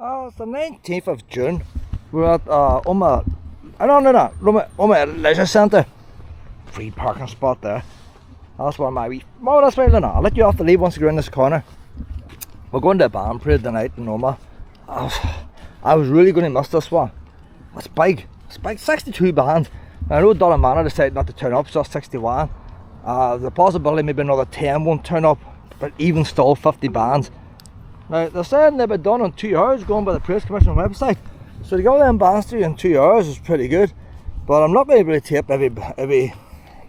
It's the 19th of June. We're at Omagh Leisure Centre. Free parking spot there. That's where my wee... Oh, that's right, Lena. I'll let you off the leave once you go in this corner. We're going to a band parade tonight in Omagh. I was really going to miss this one. It's big. It's big. 62 bands. I know Donna Manor decided not to turn up, so 61. The possibility maybe another 10 won't turn up, but even still 50 bands. Now they're saying they'll be done in 2 hours, going by the Praise Commission website. So to go them bands through in 2 hours is pretty good. But I'm not going to be able to tape every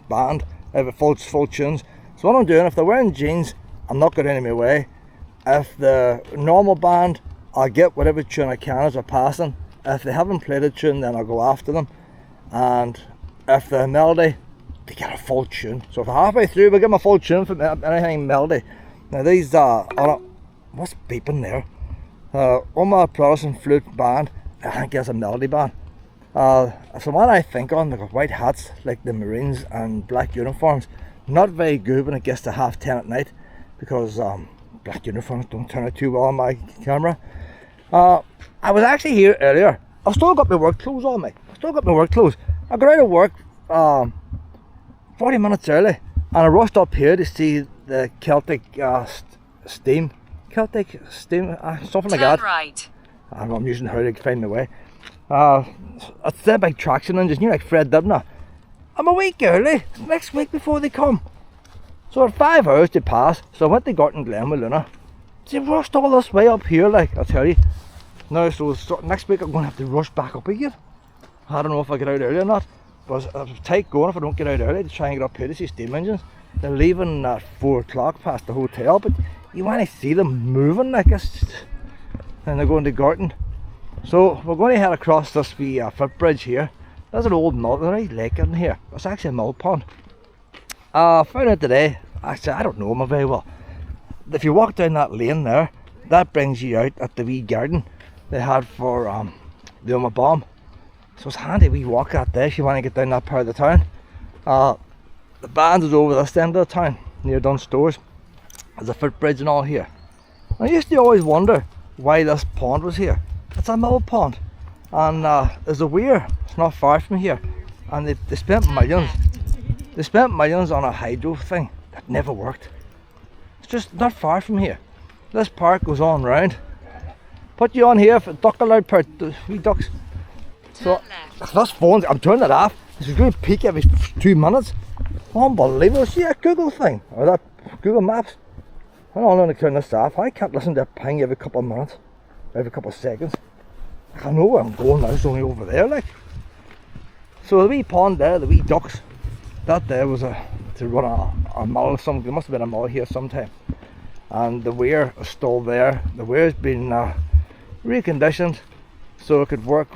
band, every full tunes. So what I'm doing, if they're wearing jeans, I'm not getting in my way. If the normal band, I'll get whatever tune I can as they're passing. If they haven't played a tune, then I'll go after them. And if the melody, they get a full tune. So if they're halfway through, we'll give them a full tune for anything melody. Now these what's beeping there? Omagh Protestant Flute band. I think it's a melody band. So what I think on, they've got white hats like the Marines and black uniforms. Not very good when it gets to 10:30 at night, because black uniforms don't turn out too well on my camera. I was actually here earlier. I've still got my work clothes on me. I got out of work 40 minutes early, and I rushed up here to see the Celtic steam, something like that. Right. I'm using her to find the way. It's their big traction engines, like Fred Dibner. I'm a week early, next week before they come. So at 5 hours to pass, so I went to Garton Glen with Luna. They rushed all this way up here, like, I'll tell you. Now, so next week I'm going to have to rush back up again. I don't know if I get out early or not, but it's tight going if I don't get out early to try and get up here to see steam engines. They're leaving at 4 o'clock past the hotel, but you want to see them moving, like this. And they're going to Garton. So we're going to head across this wee footbridge here. There's an old mill, there's a nice lake in here. It's actually a mill pond. I found out today, actually I don't know them very well. If you walk down that lane there, that brings you out at the wee garden they had for the Omagh bomb. So it's handy we walk out there if you want to get down that part of the town. The band is over this end of the town, near Dunstores. There's a footbridge and all here. I used to always wonder why this pond was here. It's a mill pond, and there's a weir, it's not far from here, and they spent millions. They spent millions on a hydro thing that never worked. It's just not far from here. This park goes on round. Put you on here for duck allowed part, wee ducks. So this phone, I'm turning it off. This is going to peak every 2 minutes. Unbelievable. See that Google thing, or that Google Maps. I'm not going to turn this off. I can't listen to a ping every couple of minutes, every couple of seconds. I know where I'm going now, it's only over there, like. So the wee pond there, the wee ducks, that there was to run a mill or something. There must have been a mill here sometime. And the weir is still there. The weir's been reconditioned so it could work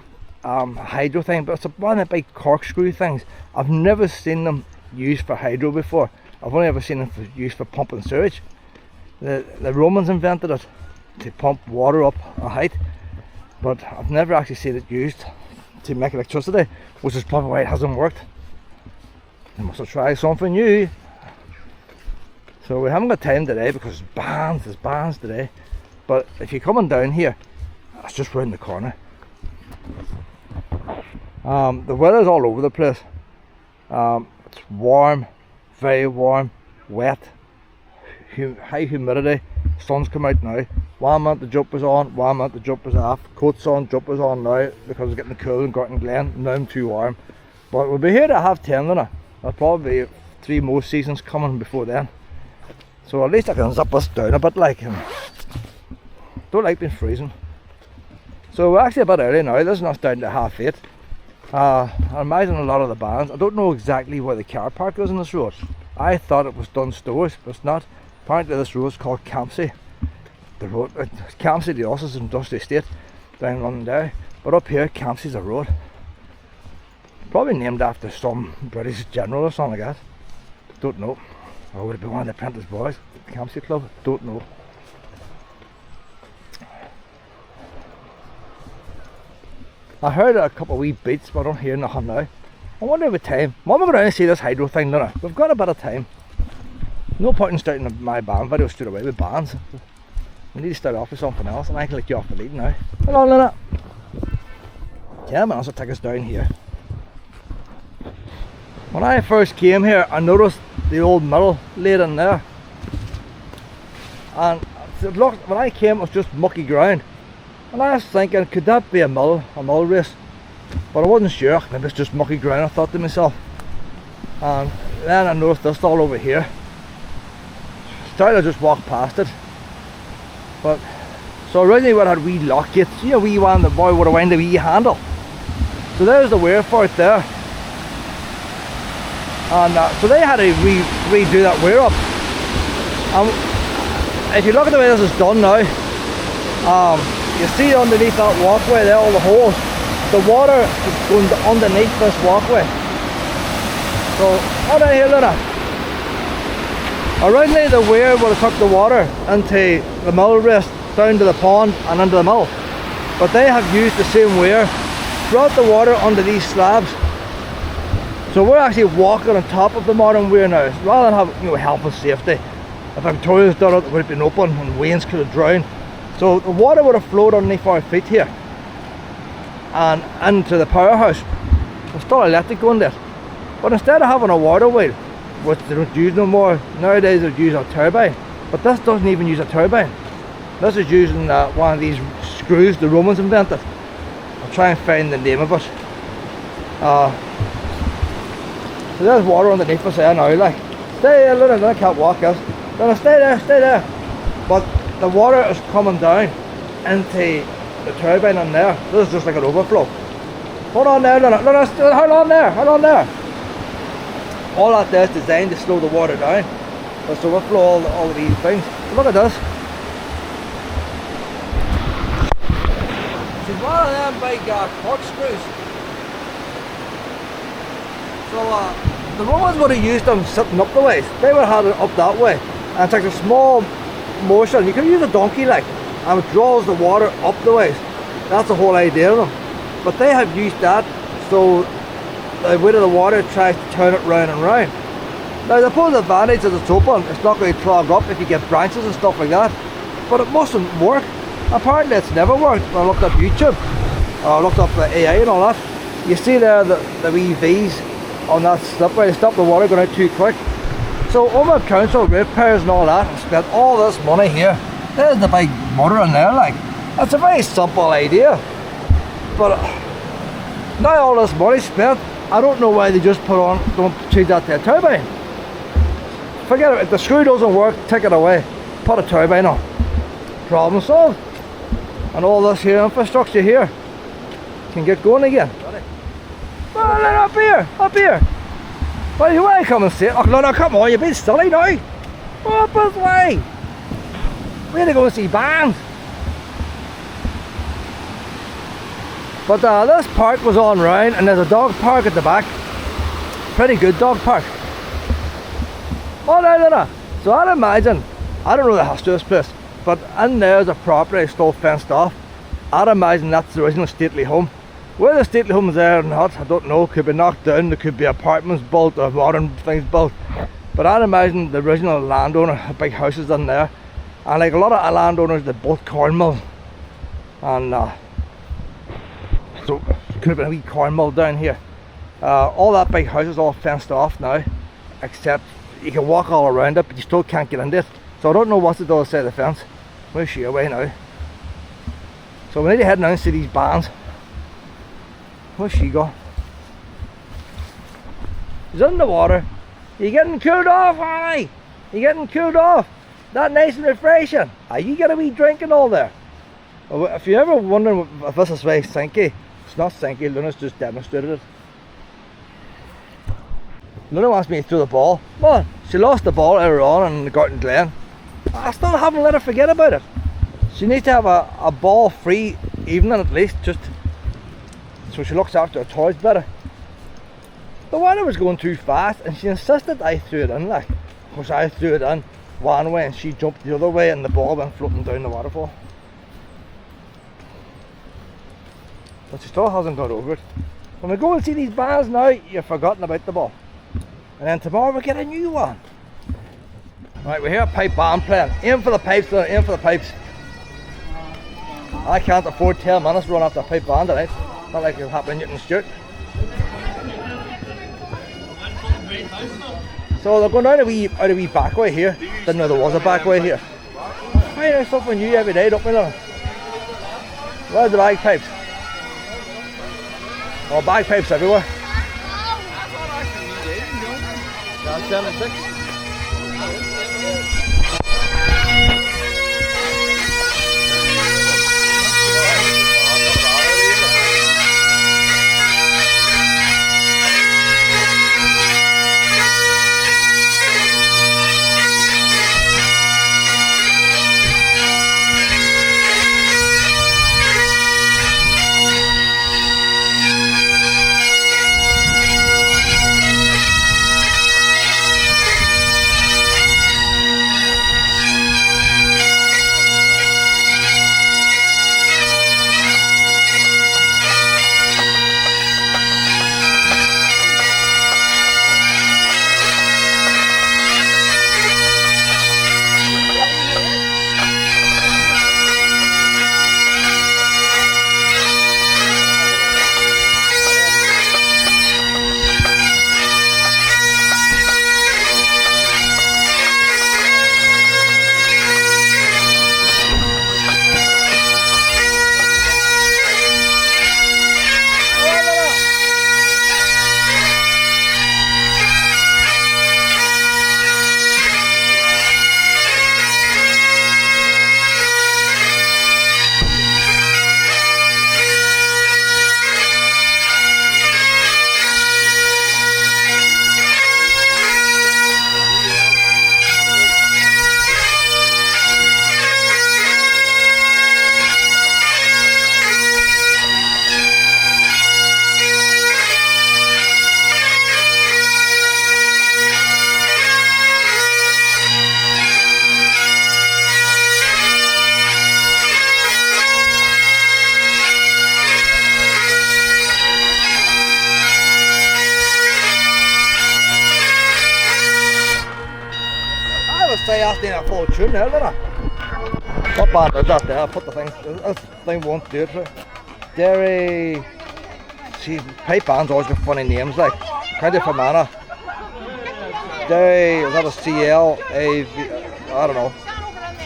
hydro thing, but it's one of the big corkscrew things. I've never seen them used for hydro before. I've only ever seen them used for pumping sewage. The Romans invented it to pump water up a height, but I've never actually seen it used to make electricity, which is probably why it hasn't worked. They must have tried something new. So we haven't got time today because there's bands today. But if you're coming down here, it's just round the corner. The weather's all over the place. It's warm, very warm, wet, high humidity. Sun's come out now. 1 month the jumpers on, 1 month the jumpers off. Coats on, jumpers on now because it's getting cool in Garton Glen. Now I'm too warm. But we'll be here to 10:30 Luna. There'll probably be 3 more seasons coming before then. So at least I can zip this down a bit, like. Don't like being freezing. So we're actually a bit early now. This is not down to 8:30. I imagine a lot of the bands. I don't know exactly where the car park is on this road. I thought it was Dunstores, but it's not. Apparently this road is called Campsie. The road, Campsie, the Ulster Industrial Estate down Londonderry. But up here, Campsie's a road. Probably named after some British general or something like that. Don't know. Or would it be one of the apprentice boys? Campsie Club? Don't know. I heard a couple of wee beats, but I don't hear nothing now. I wonder what time. When we go down and see this hydro thing, don't I? We've got a bit of time. No point in starting my band video straight away with bands. We need to start off with something else, and I can let you off the lead now. Come on, Lynette. 10 minutes will take us down here. When I first came here, I noticed the old mill laid in there. And it looked, when I came, it was just mucky ground. And I was thinking, could that be a mill race? But I wasn't sure. Maybe it's just mucky ground, I thought to myself. And then I noticed this all over here. Started to just walk past it. But so originally we had wee lock gates, you know, wee one the boy would have wound the wee handle. So there's the weir for it there. And so they had to redo that weir up. If you look at the way this is done now, you see underneath that walkway there, all the holes, the water is going underneath this walkway. So, oh down here, Luna. Originally the weir would have took the water into the mill race, down to the pond and into the mill. But they have used the same weir, brought the water under these slabs. So we're actually walking on top of the modern weir now, rather than have, you know, health and safety. If Victoria's done it, it would have been open and wains could have drowned. So the water would have flowed underneath our feet here and into the powerhouse. There's still electric going there. But instead of having a water wheel, which they don't use no more, nowadays they use a turbine. But this doesn't even use a turbine. This is using one of these screws the Romans invented. I'll try and find the name of it. So there's water underneath us there now, like. Stay there, Luna, I can't walk this. Luna, stay there. But the water is coming down into the turbine in there. This is just like an overflow. Hold on there, Luna, hold on there. All that there is designed to slow the water down. Let's overflow all of these things. So look at this. This is one of them big corkscrews. So the Romans would have used them sitting up the ways. They would have had it up that way. And it's like a small motion. You can use a donkey like, and it draws the water up the ways. That's the whole idea of them. But they have used that so the weight of the water tries to turn it round and round. Now the positive advantage is it's open. It's not going to clog up if you get branches and stuff like that. But it mustn't work. Apparently it's never worked. When I looked up YouTube, I looked up the AI and all that. You see there the wee V's on that slipway to stop the water going out too quick. So Omagh Council repairs and all that and spent all this money here. There's the big motor in there, like. It's a very simple idea. But now all this money spent, I don't know why they just don't change that to a turbine. Forget it, if the screw doesn't work, take it away. Put a turbine on. Problem solved. And all this here infrastructure here can get going again. Oh, up here. Well, you want to come and sit? Oh, no, come on, you've been silly now. Up this way. We're going to go and see bands. But this park was on round, and there's a dog park at the back. Pretty good dog park. Oh, no. So I'd imagine, I don't know the history of this place, but in there's a property still fenced off. I'd imagine that's the original stately home. Where the stately homes there or not, I don't know. Could be knocked down, there could be apartments built or modern things built. But I'd imagine the original landowner had big houses in there. And like a lot of landowners, they built corn mills. And so could have been a wee corn mill down here. All that big house is all fenced off now, except you can walk all around it, but you still can't get into it. So I don't know what's the other side of the fence. Where's she away now? So we need to head down and see these bands. Where's she go? She's in the water. You're getting cooled off, honey. You're getting cooled off. That nice and refreshing. Are you got a wee drink and all there? If you're ever wondering if this is very sinky, it's not sinky. Luna's just demonstrated it. Luna wants me to throw the ball. Well, she lost the ball earlier on in the Garden Glen. I still haven't let her forget about it. She needs to have a ball-free evening at least, just so she looks after her toys better. The water was going too fast and she insisted I threw it in, like. Of course I threw it in one way and she jumped the other way and the ball went floating down the waterfall. But she still hasn't got over it. When we go and see these bands now, you've forgotten about the ball. And then tomorrow we get a new one. Right, we hear a pipe band playing. Aim for the pipes, aim for the pipes. I can't afford 10 minutes to run after a pipe band tonight. Not like it'll happen in Newton Stewart. So they're going down a wee back way here. Didn't know there was a back way here. Find out something new every day, don't we, Lorna? Where's the bagpipes? Oh, bagpipes everywhere. That's 76. Say that's in a full tune there, isn't it? What band is that there? I'll put the thing. This thing won't do it for it. Derry. See, pipe bands always got funny names like. County Fermanagh. Derry, is that a CL? I don't know.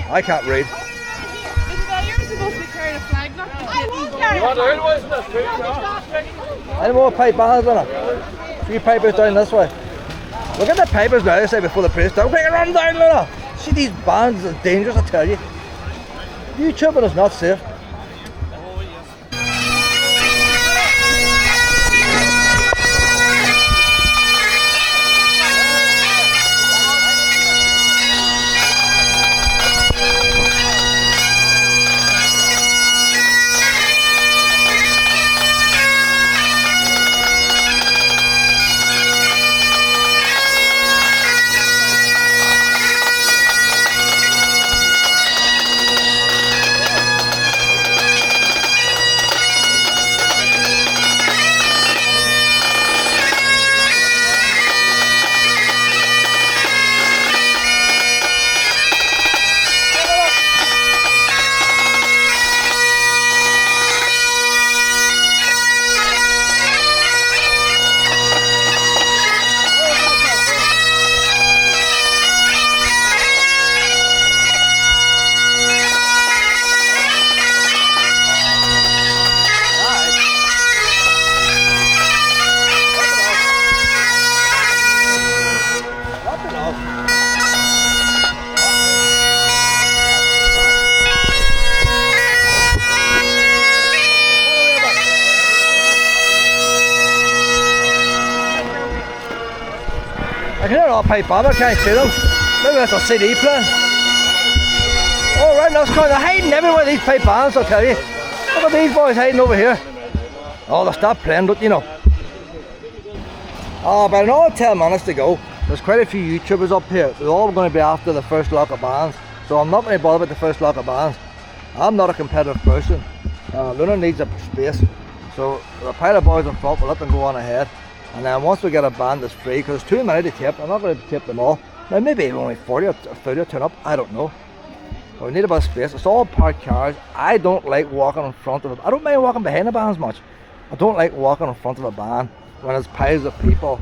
I can't read. You're supposed to be carrying a flag, not Any more pipe bands, isn't it? 3 pipers down this way. Look at the pipers now, they say before the priest. Don't quick run down, Luna! See these bands are dangerous, I tell you. YouTubing is not safe. I can hear all pipe band, I can't see them. Maybe that's a CD playing. Oh right, that's kind of hiding everywhere, these pipe bands, I'll tell you. Look at these boys hiding over here. Oh, they'll stop playing, don't you know? Oh, but another 10 minutes to go. There's quite a few YouTubers up here. They're all going to be after the first lot of bands. So I'm not going to bother with the first lot of bands. I'm not a competitive person. Luna needs a space. So the pile of boys in front, we'll let them go on ahead. And then once we get a band that's free, because there's too many to tape, I'm not going to tape them all. Now maybe only 40 or 30 will turn up, I don't know. We need a bit of space. It's all parked cars. I don't like walking in front of it. I don't mind walking behind a van as much. I don't like walking in front of a van when there's piles of people.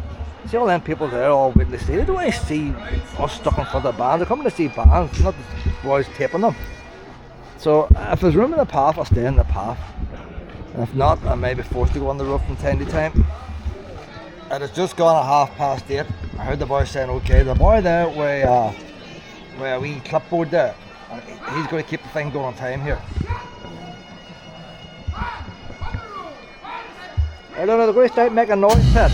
See all them people there all waiting to see. They don't want to see us stuck in front of a van. They're coming to see bands, not the boys taping them. So if there's room in the path, I'll stay in the path. And if not, I may be forced to go on the roof from time to time. It has just gone at 8:30. I heard the boy saying, okay, the boy there with a wee clipboard there, and he's going to keep the thing going on time here. I don't know, they're going to start making noise, Pet.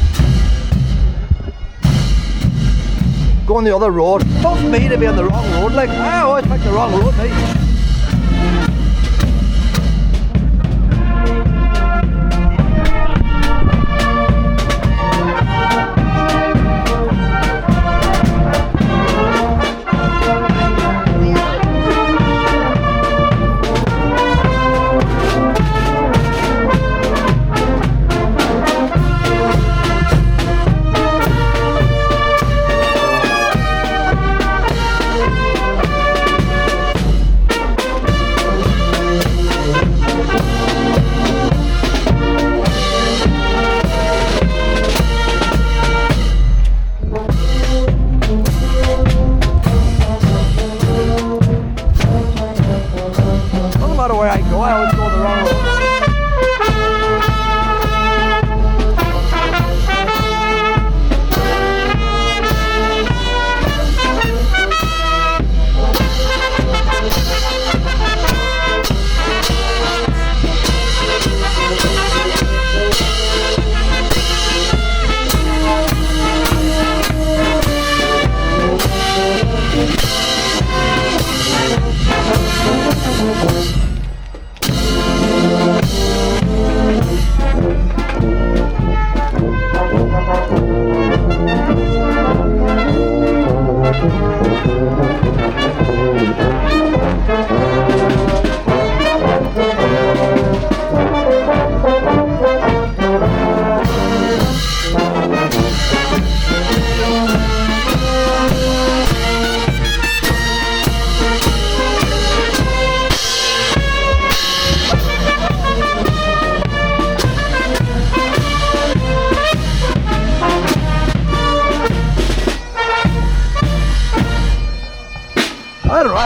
Going the other road. Don't me to be on the wrong road, like, I always pick the wrong road, mate.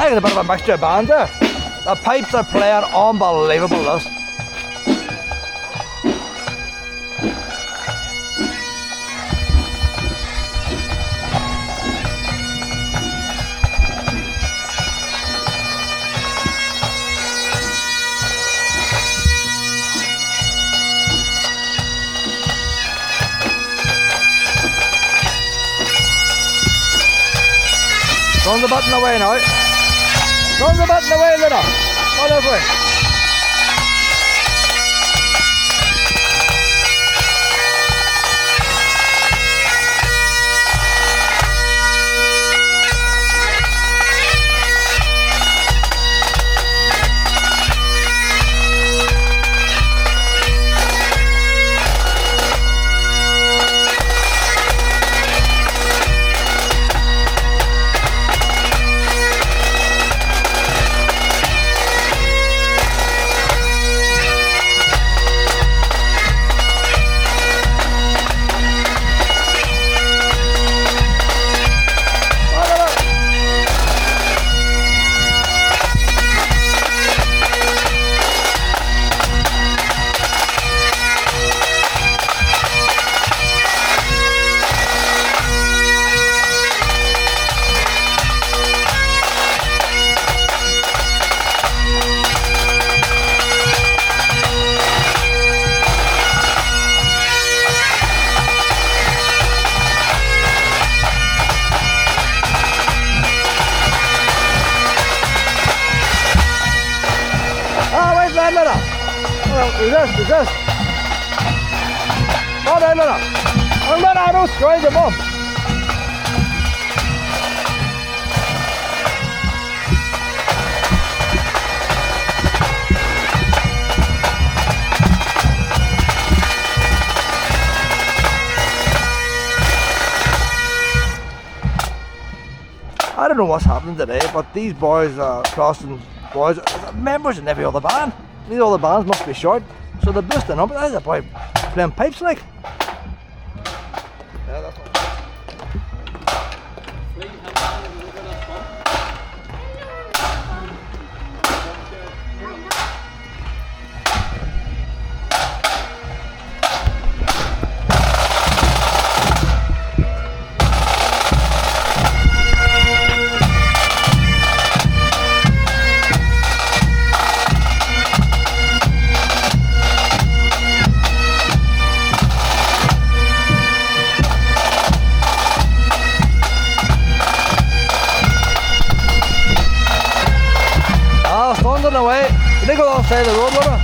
A bit of a mixture of bands there. The pipes are playing unbelievable, this. Turn the button away now. Turn the button away, Lina. Not that way. Resist. No, I don't destroy the bomb. I don't know what's happening today, but these boys, Protestant boys, are members in every other band. These other bands must be short, so they're boosting up. There's a boy playing pipes like. Yeah, that's what. Thundering away. Did they go off the side of the road, brother?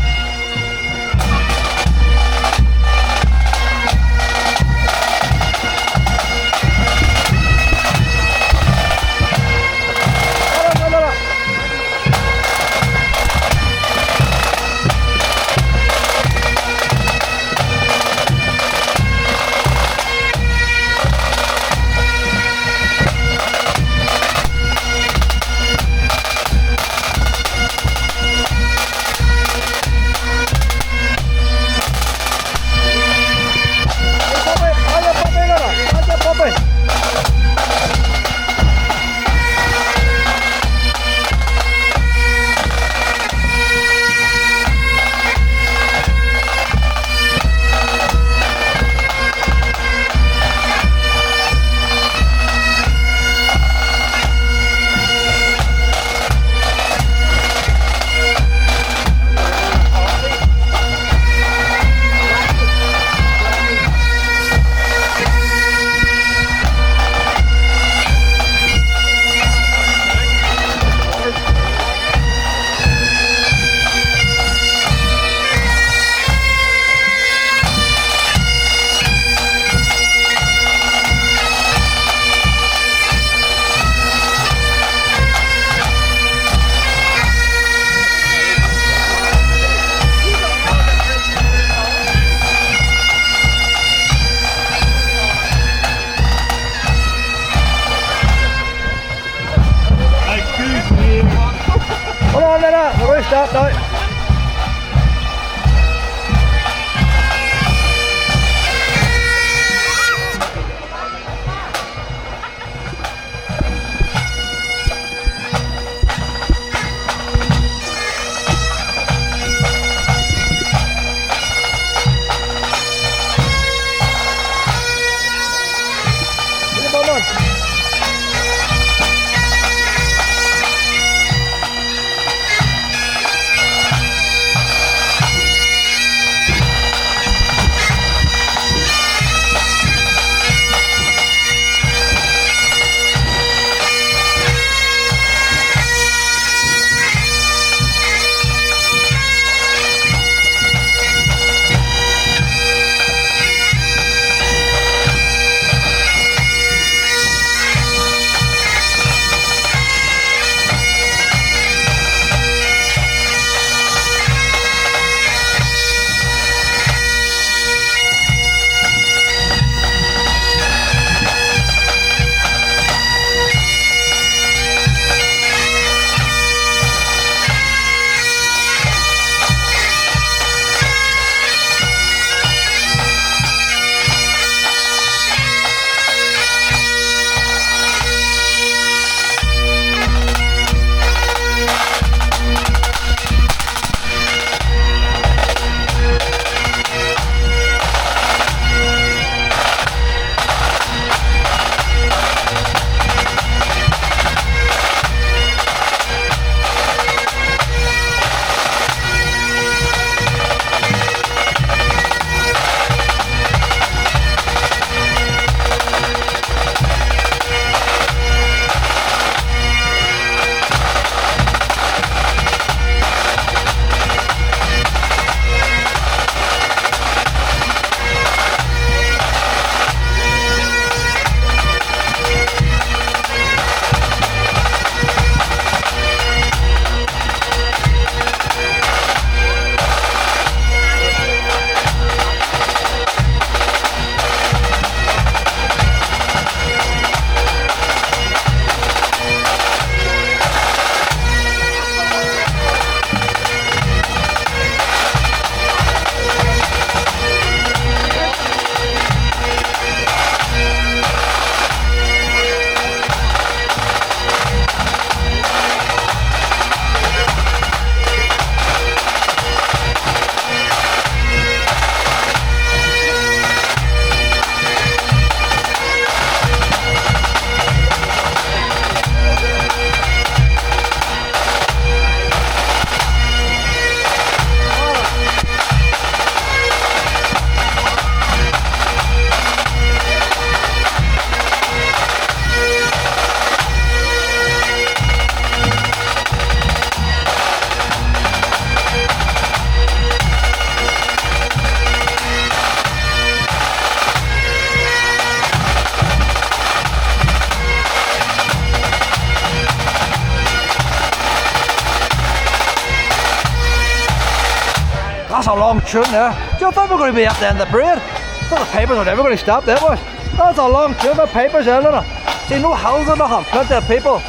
Hold on, Lena, we're going to stop now. That's a long tune there. Do you think we're going to be at the end of the parade? So the papers are never going to stop there, boys. That's a long tune, the papers there, isn't it? See, no hills or nothing, plenty of people.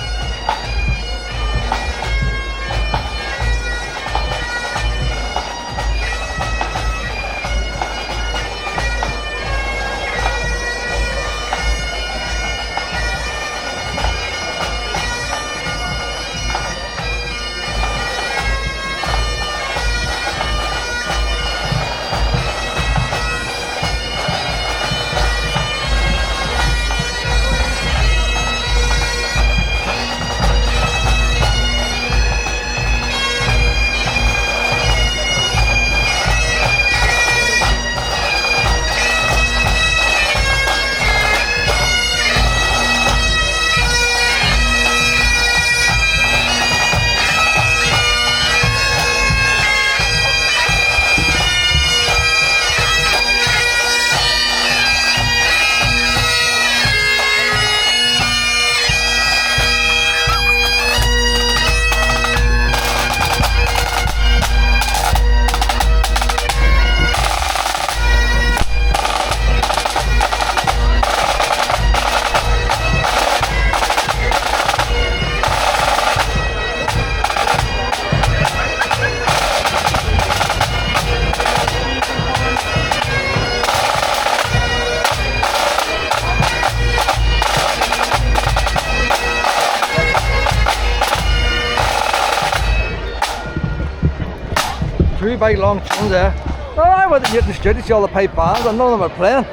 Three big long tunes there. No, I went to the street to see all the pipe bands and none of them are playing.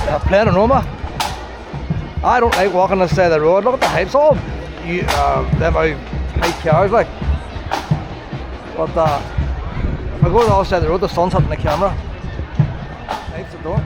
They're playing in Omagh. I don't like walking on the side of the road. Look at the heights, all them high cars like. But if I go to the other side of the road, the sun's hitting the camera. Heights are doing.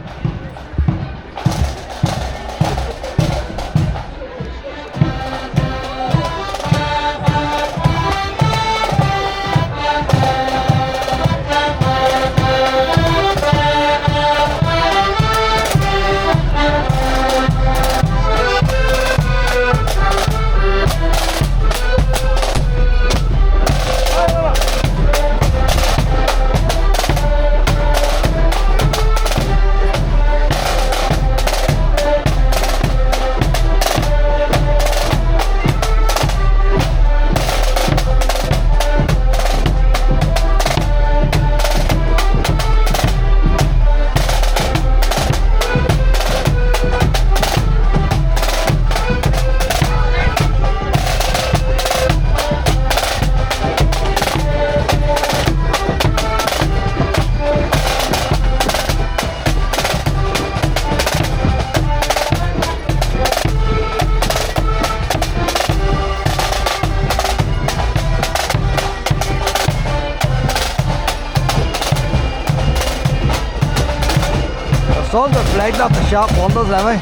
Sun's are flagged up the shop windows anyway.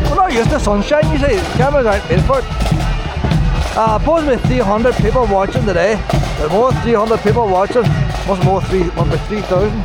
We're not used to sunshine, you see. The cameras aren't made for it. Supposedly 300 people watching today. There's more 300 people watching. Must more 3,000.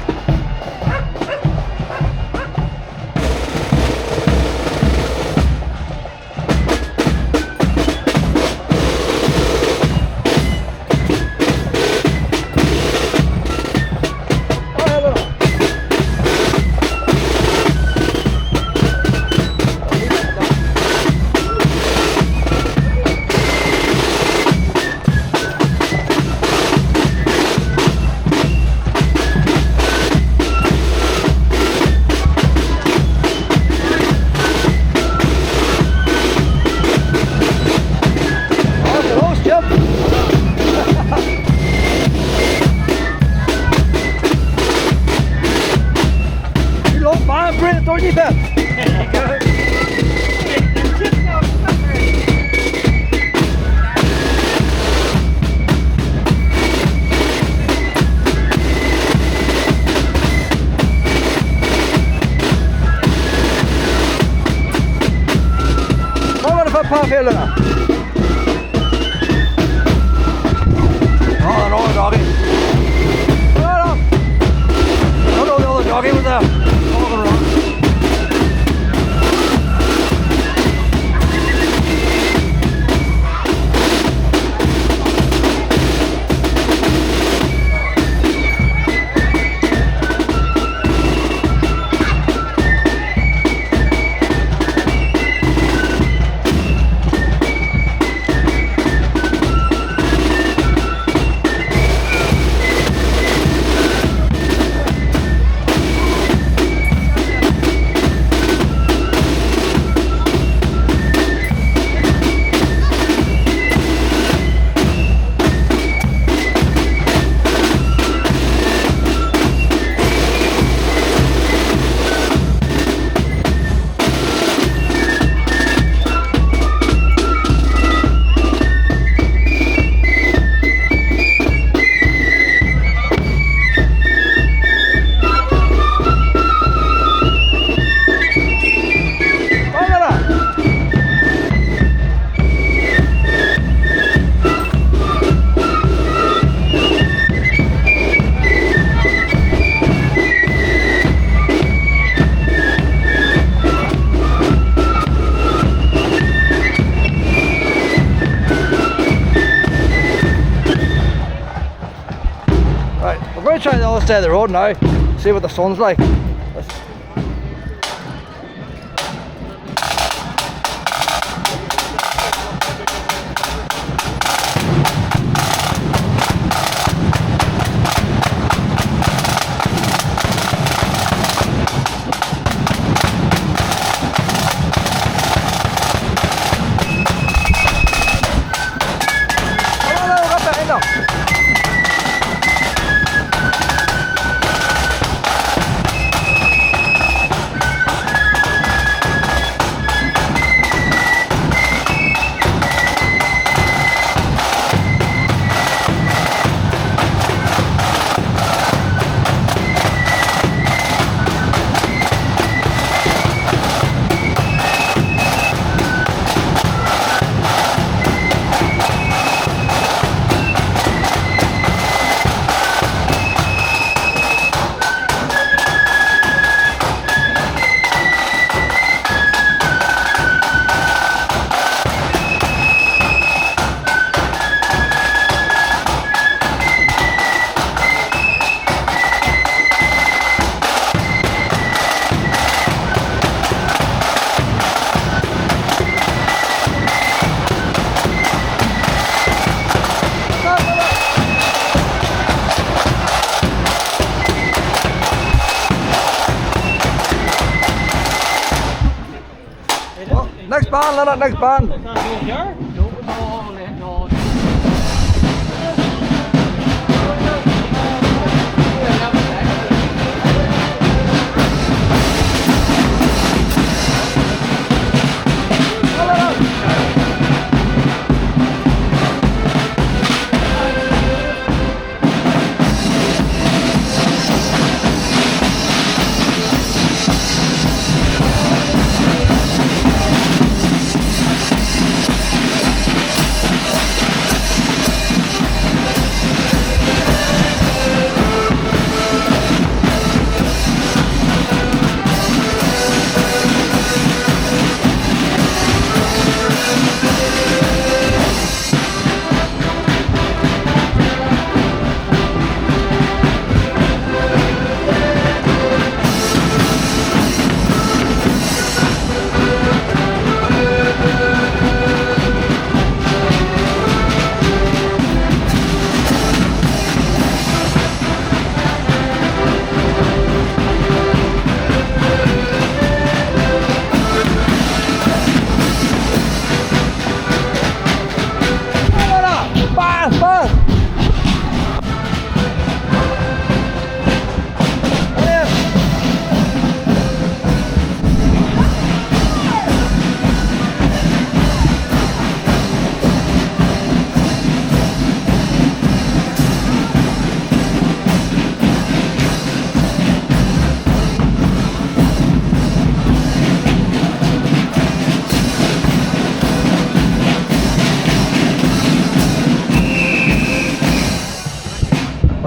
Don't you bet? Vad var det för parfällorna? Ja, den har dragit. Ja då. Ja då, the doggy was there. Walking around. down the other side of the road now, see what the sun's like. Next band, Leonard, next band.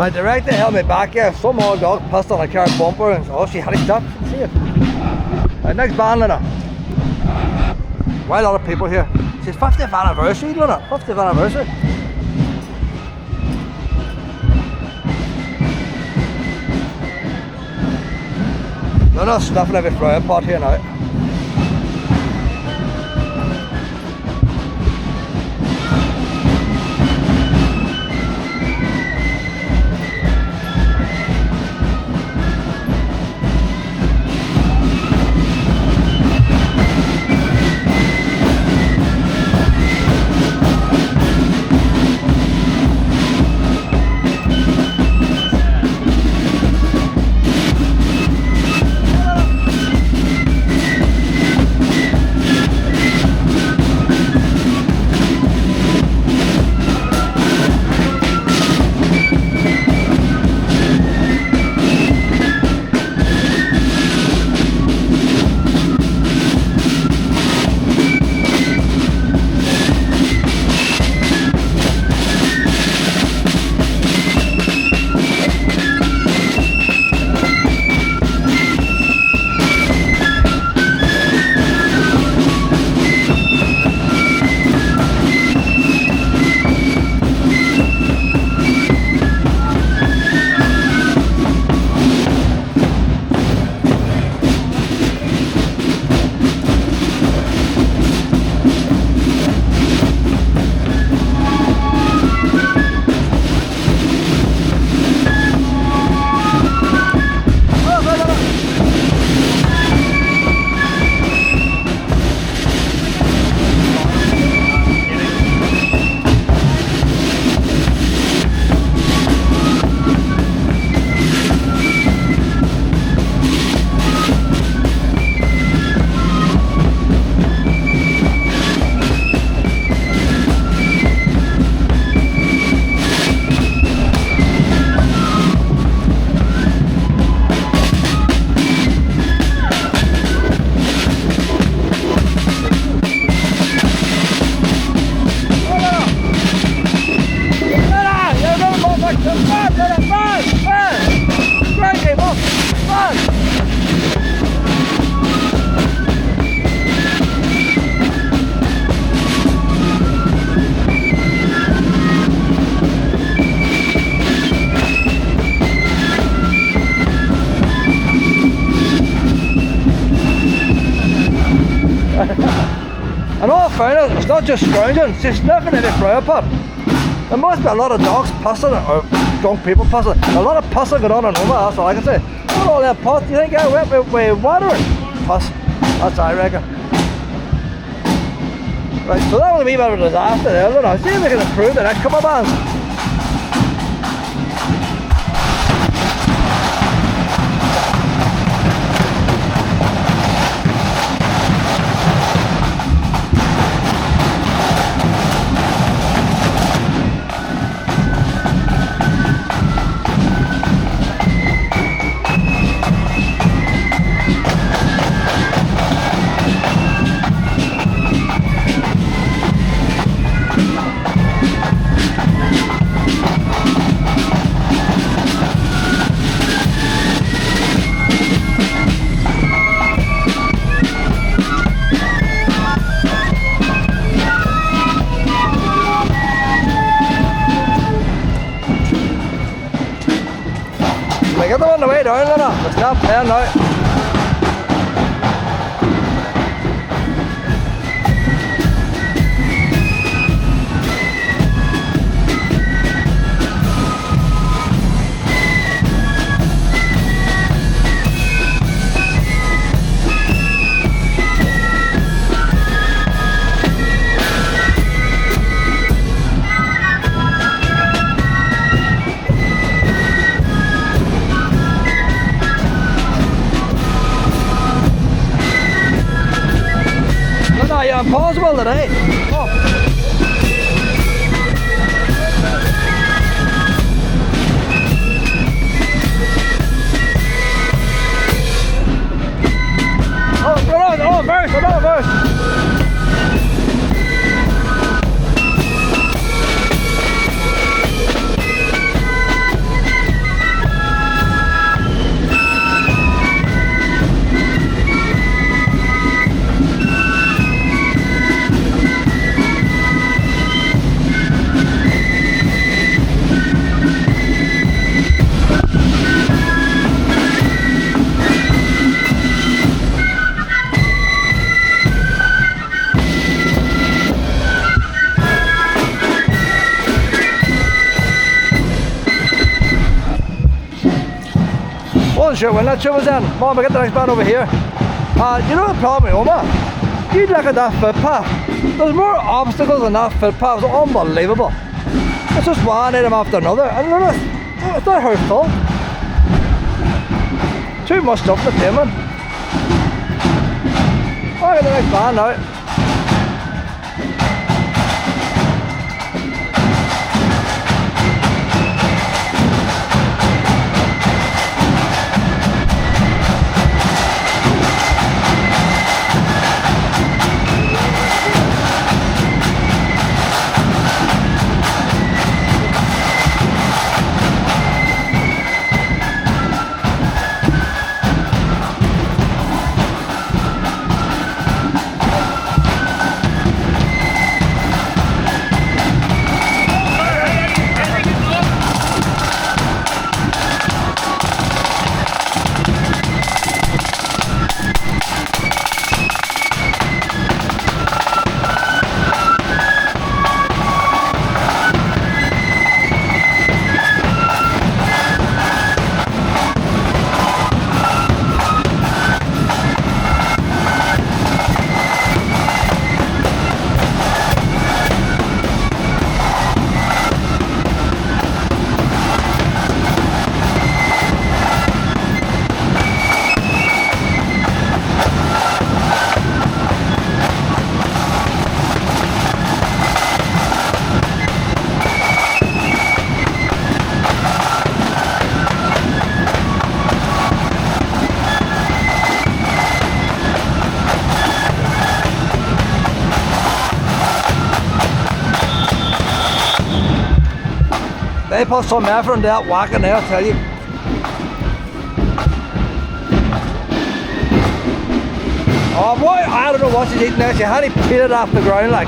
My director held me back here. Some old dog pissed on a car bumper and oh, she had it stopped. See it. Right, next band, Lena. Why a lot of people here? It's 50th anniversary, Lena. 50th anniversary. Lena's snuffing every flower pot here now. found it's not just scrounging, it's just sniffing every flower pot. There must be a lot of dogs pissing, or drunk people pissing. A lot of pissing going on in Omagh, that's all I can say. Look at all that pots, you think I went with watering? Piss, that's I reckon. Right, so that was a wee bit of a disaster there, isn't it? See if we can improve the next couple of bands. Get them on the way down, then. Let's stop there now. Impossible today. Oh. Oh, verse. Sure, when that show was in, Mom, I get the next band over here. You know the problem with Omagh? You look at that footpath. There's more obstacles on that footpath. It's unbelievable. It's just one item after another. And look, it's not her fault. Too much stuff to payment. I'll get the next band now. They put some effort into that whacking there, I tell you. Oh boy, I don't know what she's eating there. She had it peeled off the ground like.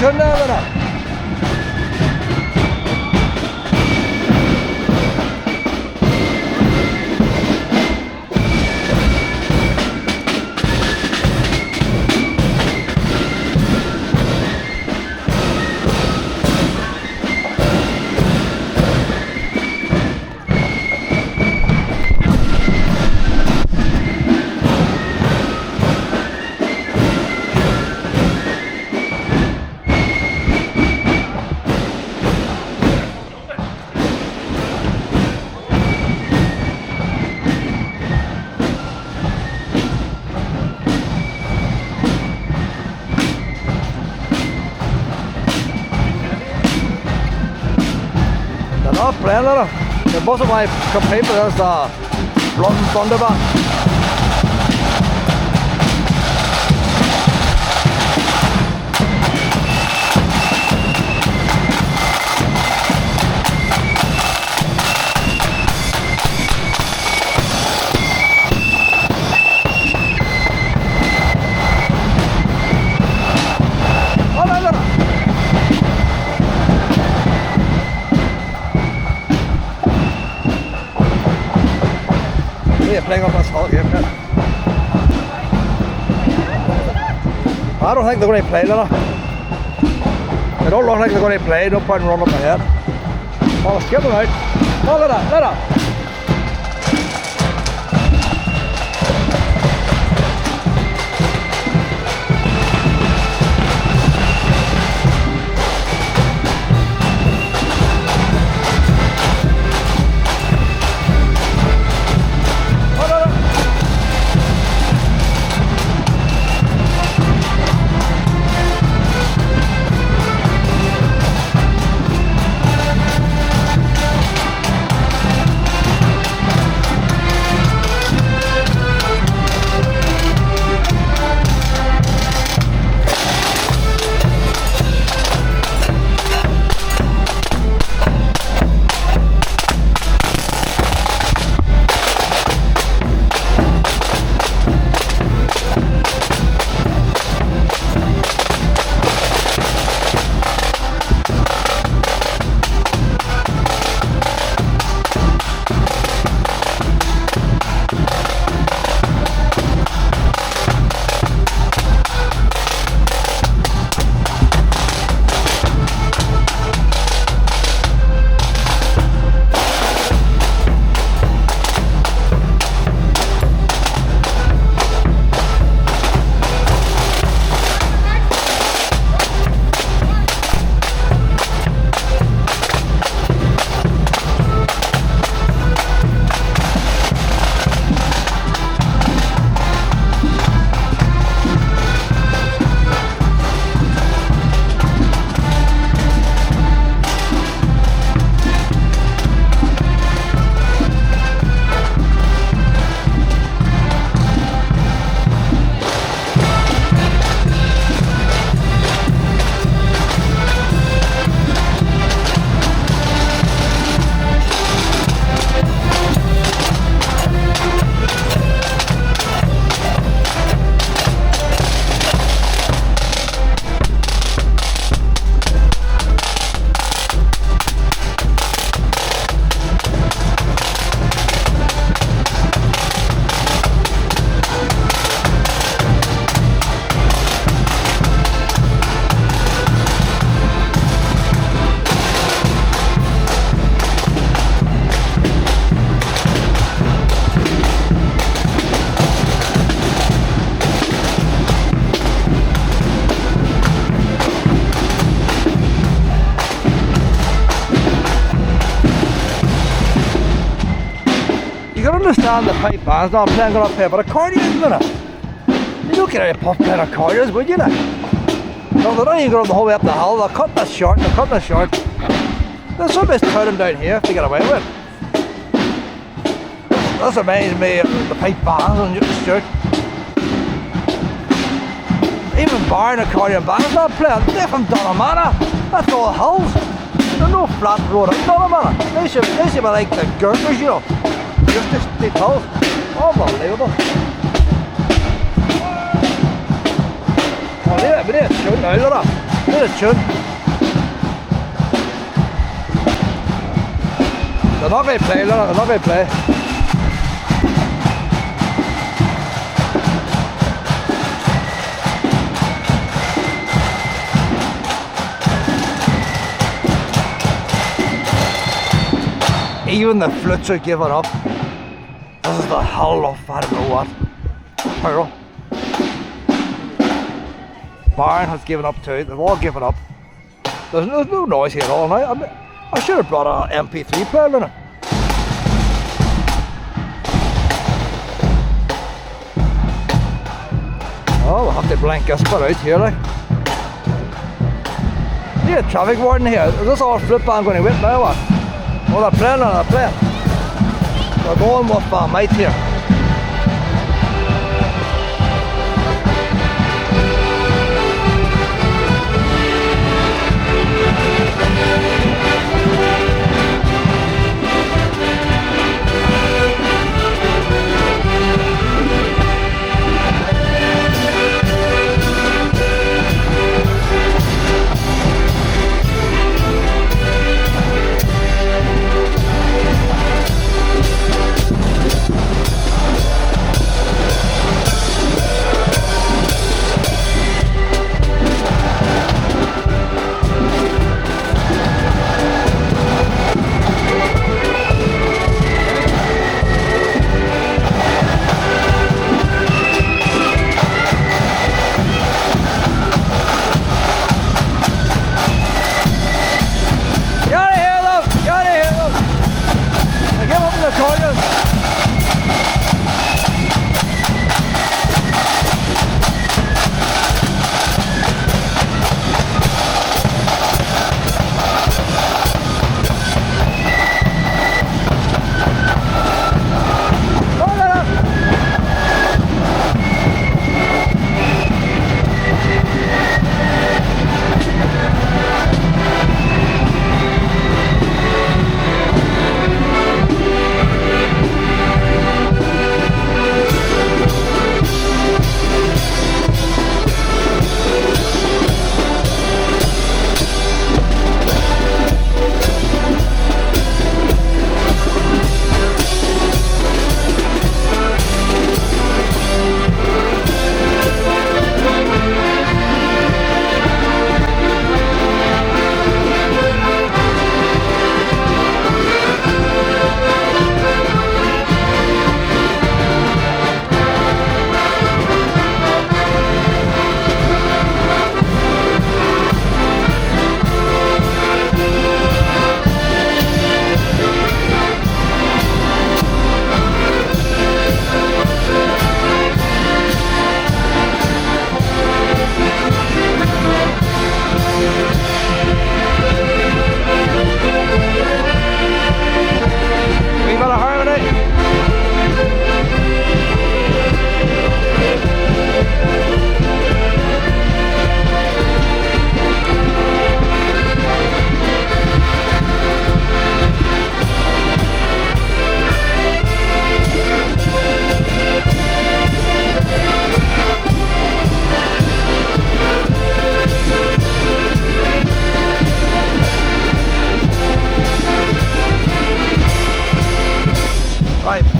tune there, isn't it? Not playing it. The most of my people is the blonde thunderbat. Playing up this hall here, Pet. I don't think they're going to play, Lena. They don't look like they're going to play, no point in running up ahead. Oh, let's get them out. Oh, Lena. understand the pipe band's not playing good up here, but accordions, isn't it? You don't get any puff playing accordions, would you? No, they don't even go the whole way up the hill. They'll cut this short, they'll cut this short. There's somebody's turning down here to get away with it. This reminds me of the pipe bands on Stuart. Even barring accordion band's not playing. They're from Donamana. That's all hills. There's no flat road in Donamana. They should be like the Gurkhas, you know. Just the steep hills. Unbelievable. Oh, look at it, shooting out of that. Here's a tune. They're not going to play, they're not going to play. Even the flutes are giving up. This is the hell of, I don't know what. Pearl. Barn has given up too. They've all given up. There's no noise here at all now. I should have brought an MP3 player in it. Oh, we'll have to blank this bit out here, like. Need a traffic warden here. Is this all flip band going to whip now, what? Oh, they're playing or they're playing. We're going with mate here.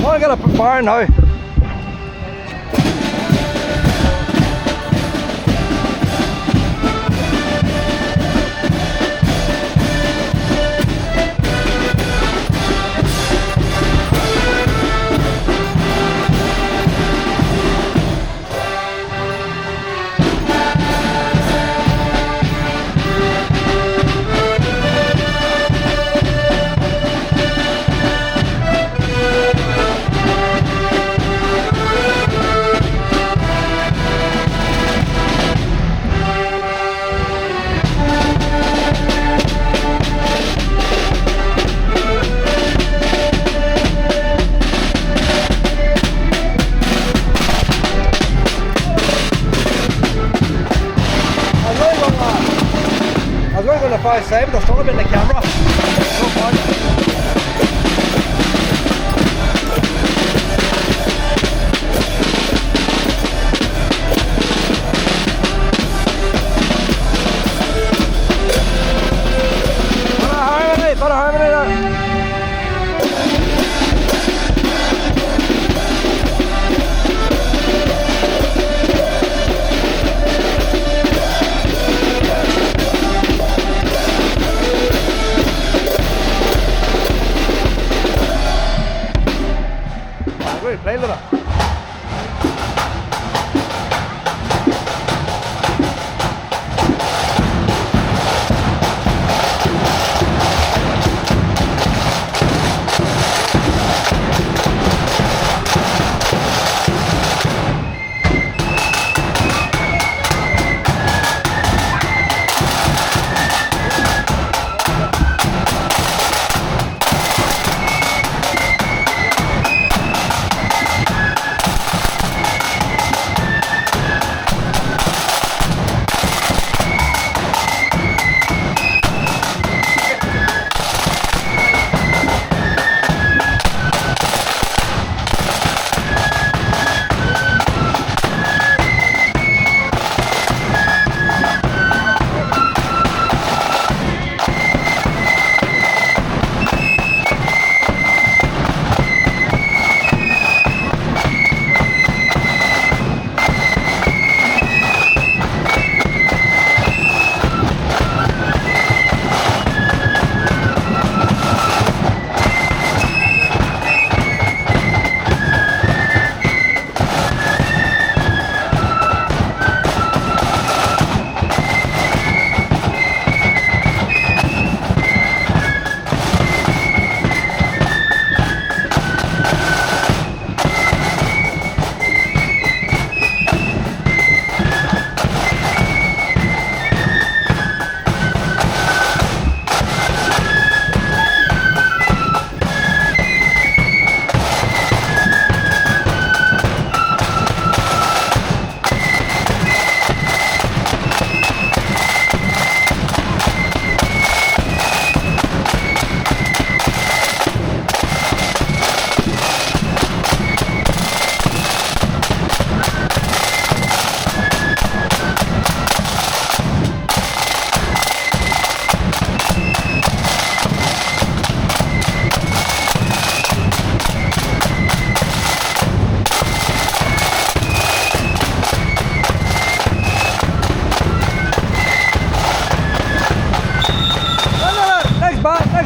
I got a barn now. I say, but there's still a bit in the camera. No point. Right, play with it.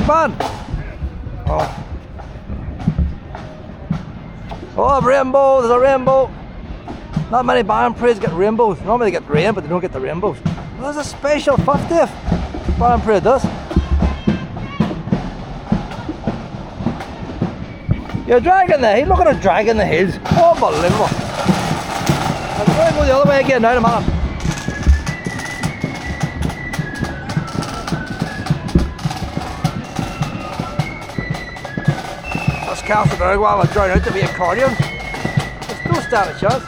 Man. Oh. Oh, rainbow, there's a rainbow. Not many band parades get rainbows. Normally they get rain, but they don't get the rainbows. Well, there's a special 50th band parade does. You're dragging the hill, look at it dragging the hills. Unbelievable. I'm going to go the other way again now, the man. Castle very well, I'll join out to be accordion. There's no stand a chance.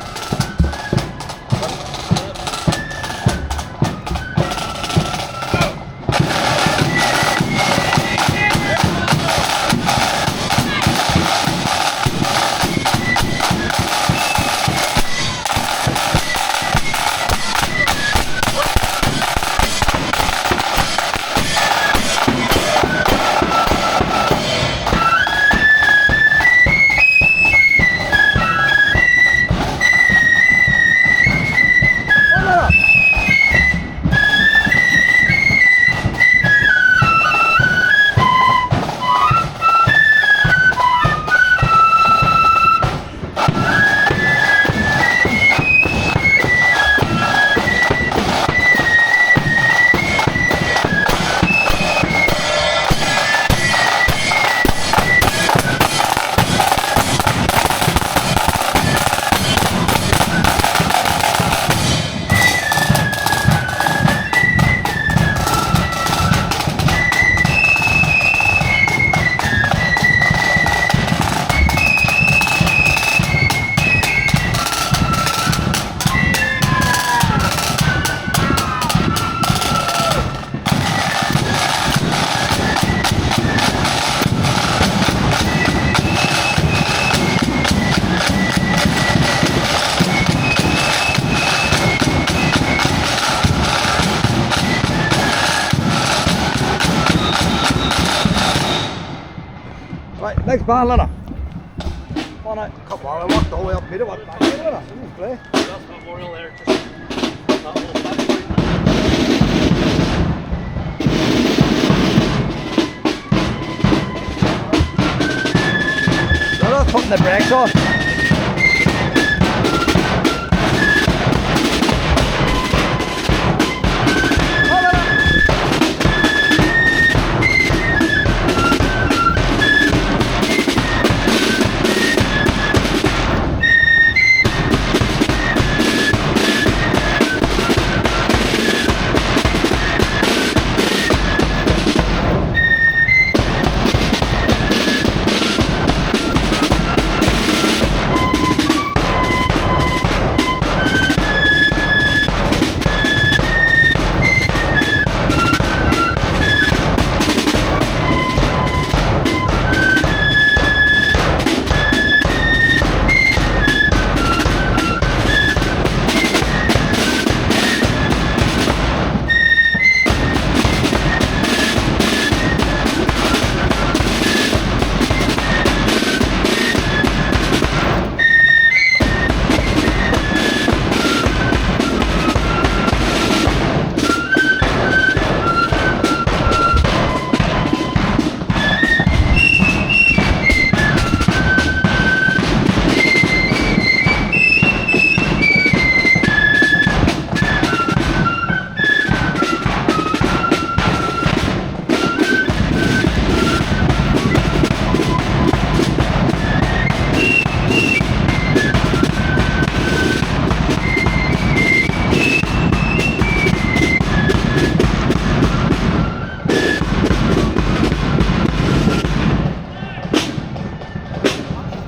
Right, next band, Lena. Oh no, come on, I walked all the way up here. What band, Lena? This is great. That's memorial there, just that little bit. They're not putting the brakes on.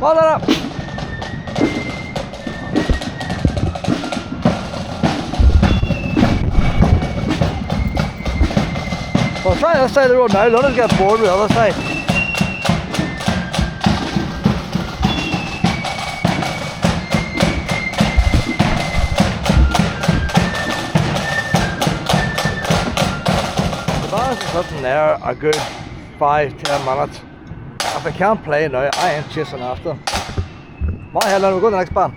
Hold it up. Well, try this side of the road now. Let us get bored with the other side. The bars are sitting there a good 5-10 minutes. If I can't play now, I ain't chasing after them. My hell, we'll go to the next band.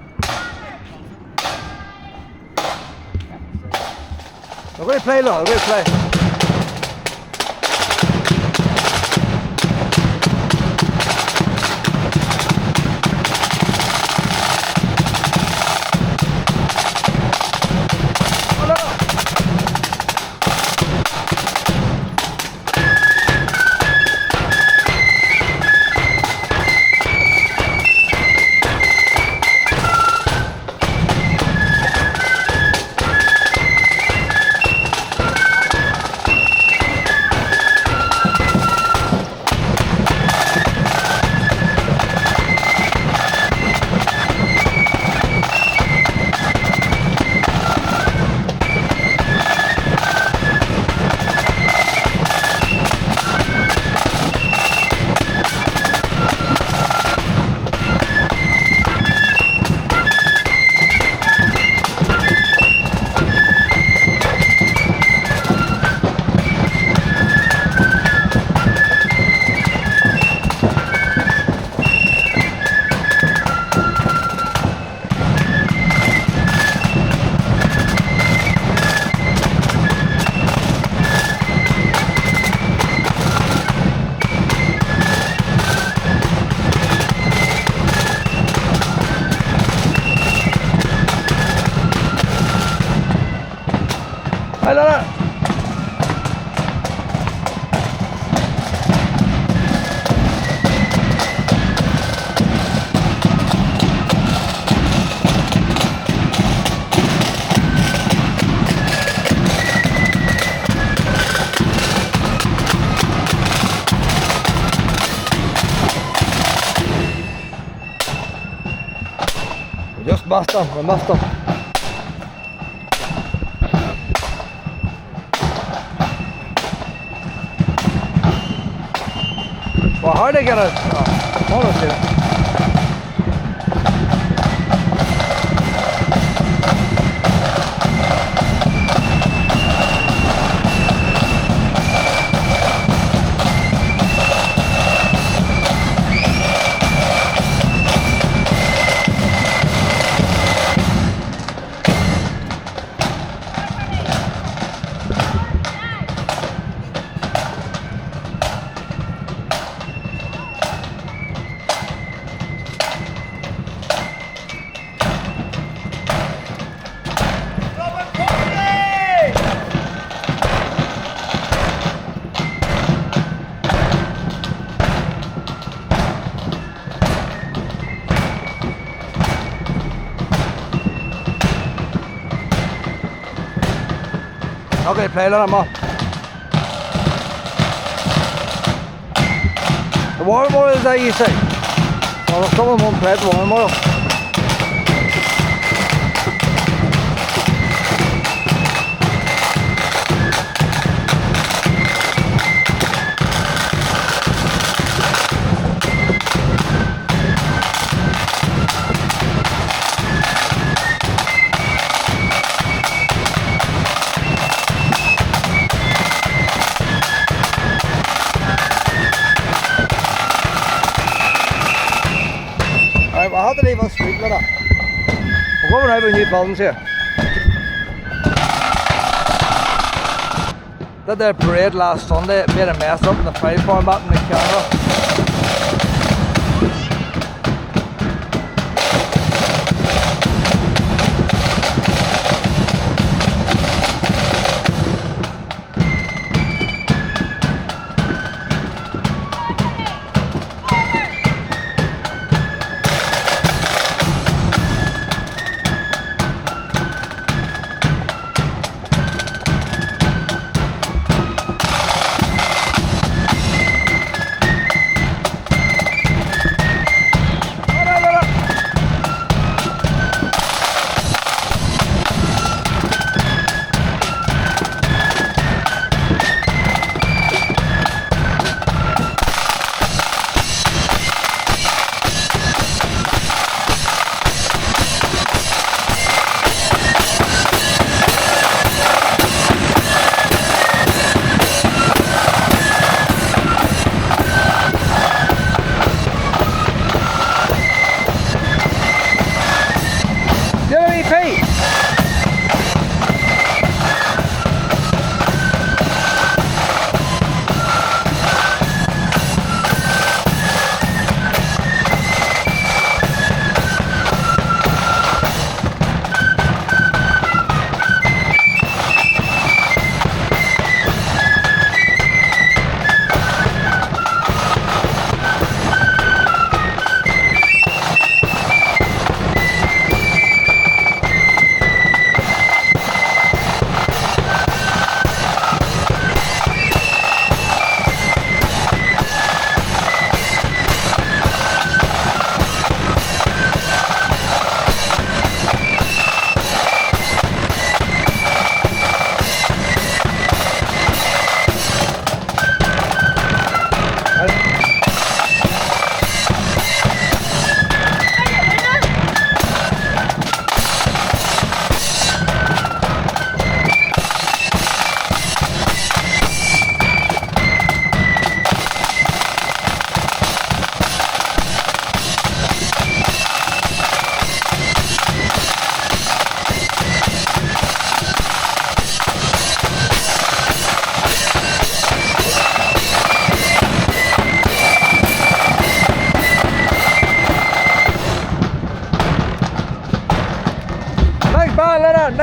We're going to play, look, we're going to play. I love it. We just missed them, we missed them. Well, how'd I get it? Hold on a second. Okay, play that more. The water boil is that you say? Well, someone won't play the water boil. I'll have to leave on street with that. We're going over new buildings here. Did their parade last Sunday, it made a mess up in the fire format in the camera.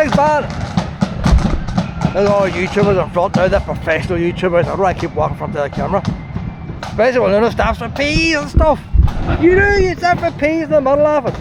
Next band. There's all YouTubers in front now, they're professional YouTubers. I don't keep walking in front of the camera. Especially when they're stops for peas and stuff. You stop for peas in the middle of it.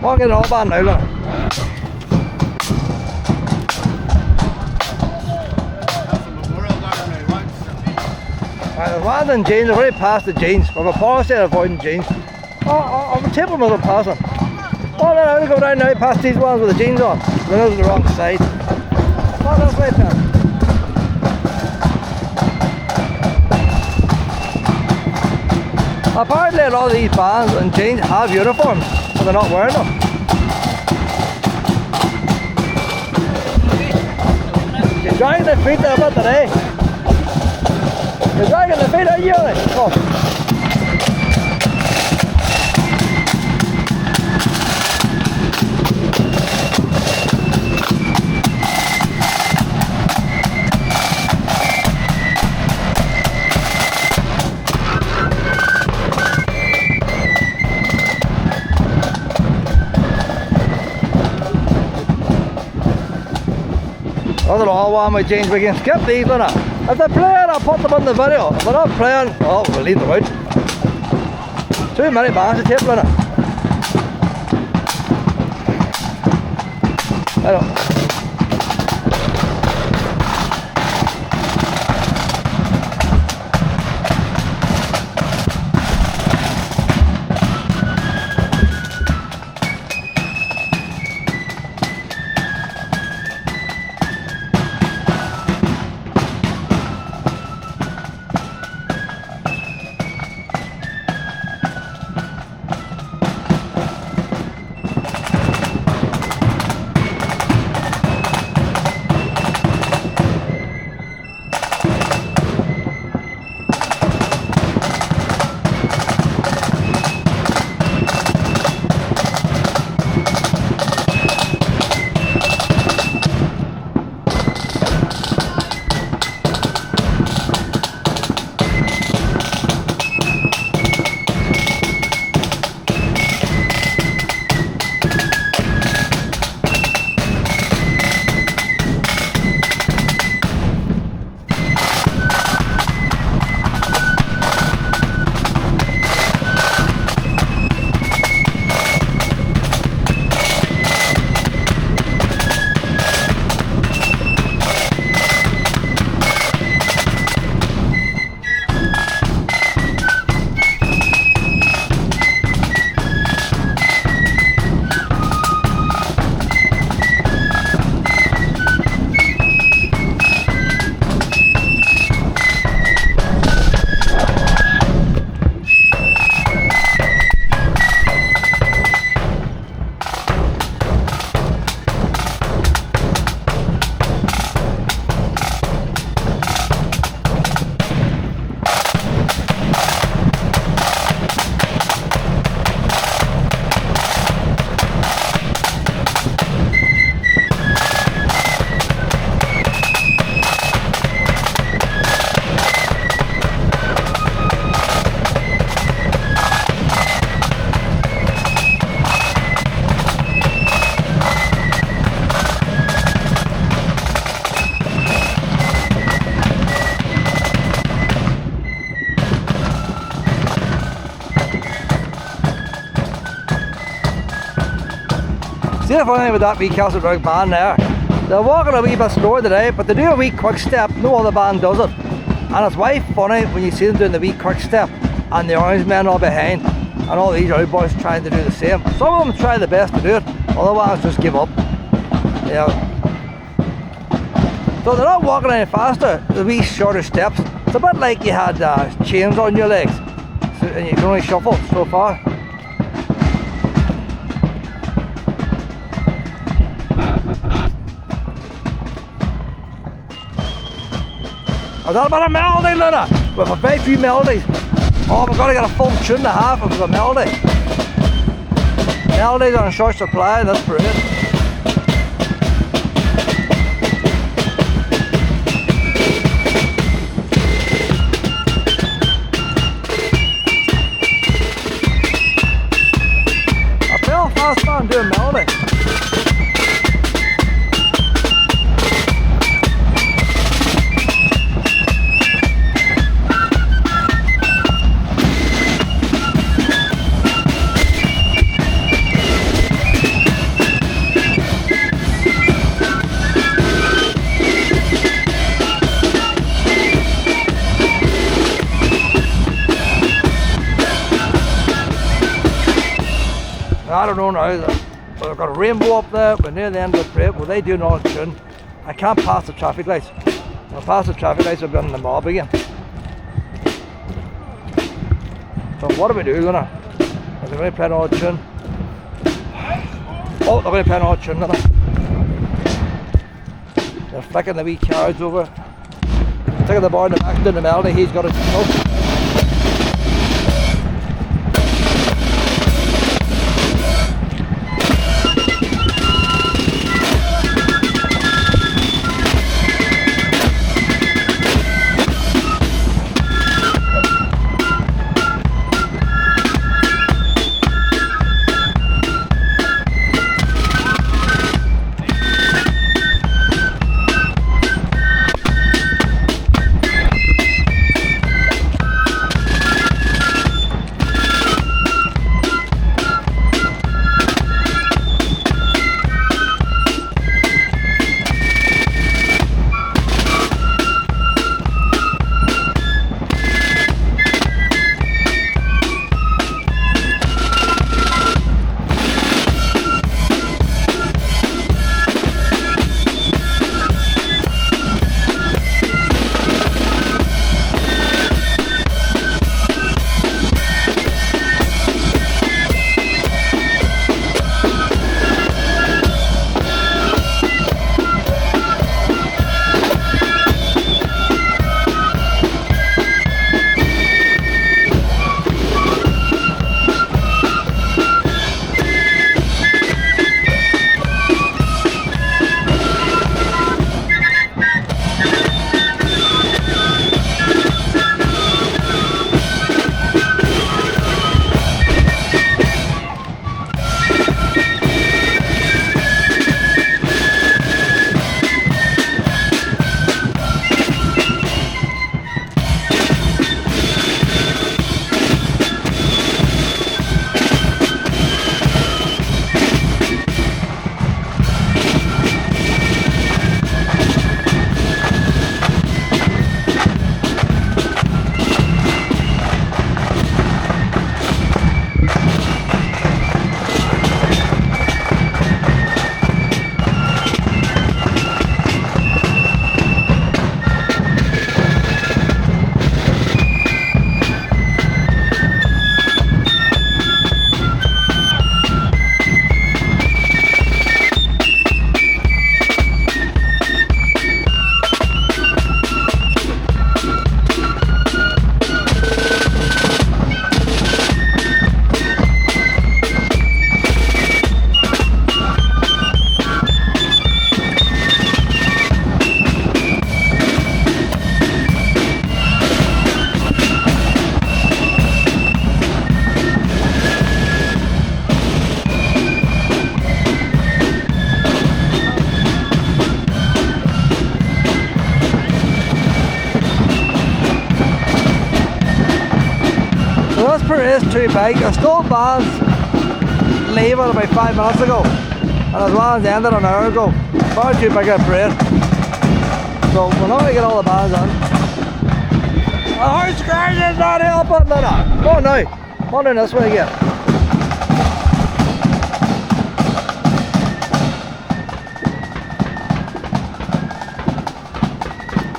Walk it all band now, look. There's one in jeans, I've already passed the jeans. I've a policy of avoiding jeans. I'm tipping with them passing. Oh no, I'm going to go down now past these ones with the jeans on. They're on the wrong side. Oh, that's right there. Apparently a lot of these bands and jeans have uniforms, but they're not wearing them. You're dragging the feet there about today. You're dragging the feet, are you on it? Oh. I don't know how long my jeans, we can skip these, don't I? If they're playing, I'll put them on the video. If they're not playing, oh, we'll leave them out. Too many bands to tape, innit? I don't. See the funny thing with that wee Castledrug band there? They're walking a wee bit slower today, but they do a wee quick step. No other band does it. And it's way funny when you see them doing the wee quick step and the orange men all behind and all these other boys trying to do the same. Some of them try the best to do it, other ones just give up. Yeah. So they're not walking any faster, the wee shorter steps. It's a bit like you had chains on your legs, so, and you can only shuffle so far. Is that about a melody, Luna? With a very few melodies. Oh, we've got to get a full tune and a half of the melody. Melodies are in short supply, that's brilliant. A Belfast man doing melody. I don't know now, we've got a rainbow up there, we're near the end of the parade. Will they do another tune? I can't pass the traffic lights. If I pass the traffic lights, I'll be in the mob again. So what do we do, Luna? Are they going to play another tune? Oh, they're going to play another tune, Luna. They're flicking the wee cards over. Taking the boy in the back doing the melody, he's got it. Oh. This parade is too big. There's still bands leaving about 5 minutes ago. and his bands ended an hour ago. Far too big a parade. So we're not going to get all the bands in. The horse cars is not helping, Luna. Come on now. Come on in this way again.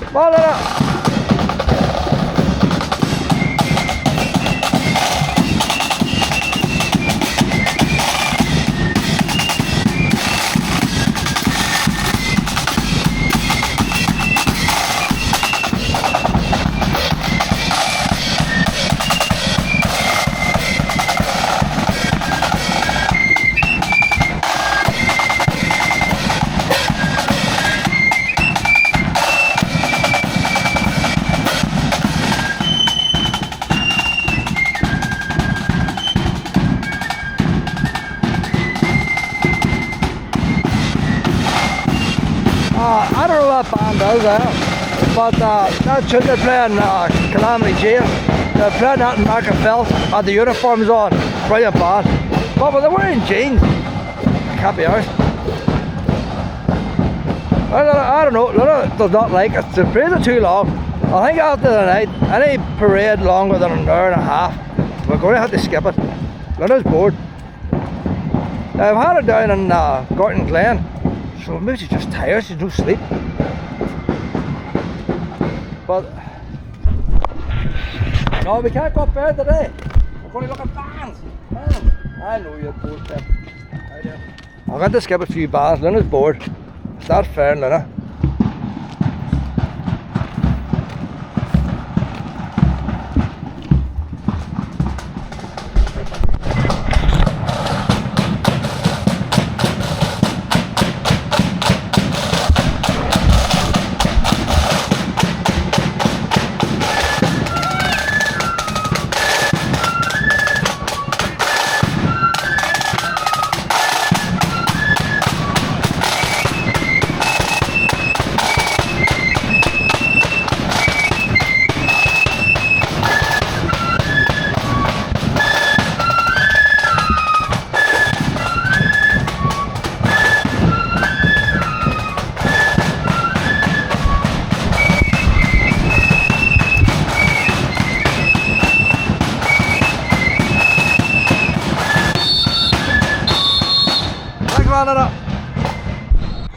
Come on, Luna. I don't know what band does that, but that tune they're playing Calamity Jane. They're playing that in Markerville, had the uniforms on, brilliant band. But they're wearing jeans, can't be ours. I don't know, Luna does not like it. The parades are too long. I think after the night, any parade longer than an hour and a half, we're going to have to skip it. Luna's bored. I've had her down in Gorton Glen. So maybe she's just tired, she's no sleep. But no, we can't go up there today. We're going to look at bands. I know you're bored, Pep. I'm going to skip a few bands. Luna's bored. It's not fair, Luna.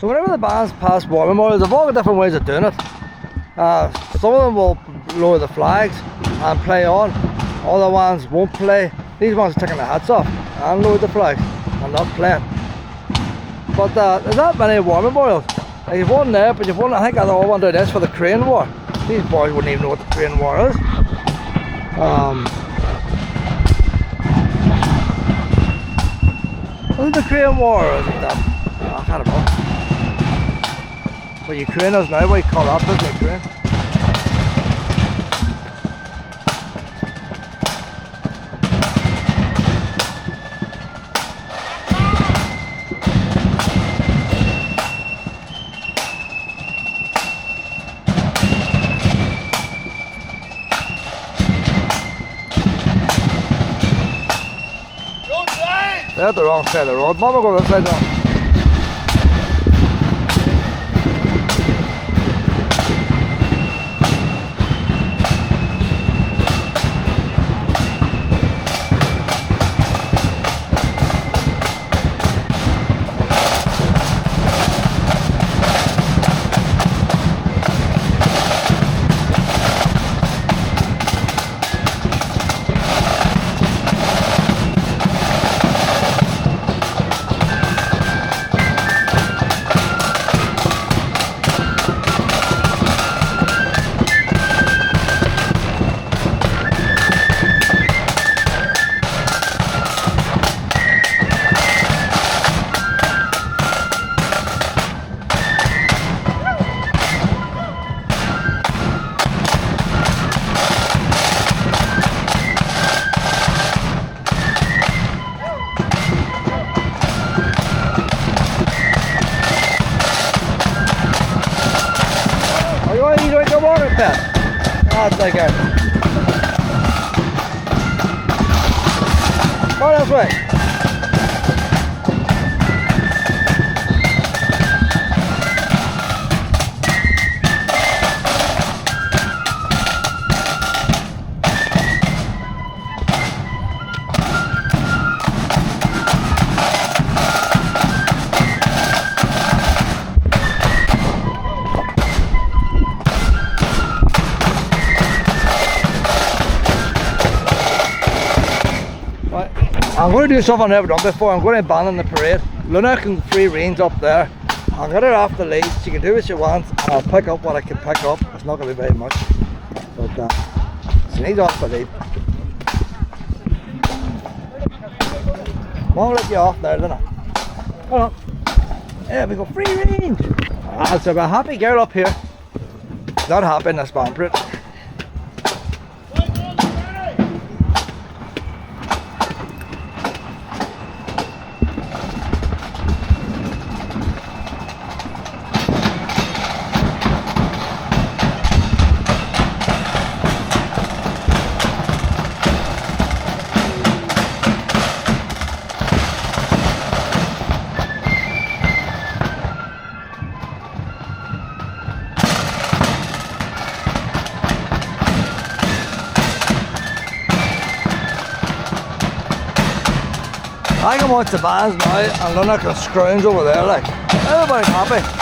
So whenever the bands pass war memorials, they've all got different ways of doing it. Some of them will lower the flags and play on. Other ones won't play. These ones are taking their hats off and lower the flags and not playing. But there's not many war memorials. Like you've one there, but you've one, I think I all want to do this for the Korean War. These boys wouldn't even know what the Korean War is. Was it the Korean War or is it that? I can't remember. But Ukraine is now, what you call that, isn't it, Ukraine? They're at the wrong side of the road. Mama, go this side now. That's like it. Go this way. I'm going to do something I've never done before. I'm going to abandon the parade. Luna can free range up there. I'll get her off the lead. She can do what she wants. And I'll pick up what I can pick up. It's not going to be very much. But she needs off the lead. Won't let you off there, Luna. Hold on. There we go. Free range. Ah, so a happy girl up here. Not happy in this bumper. I can watch the bands now and Luna can scrounge over there like. Everybody's happy.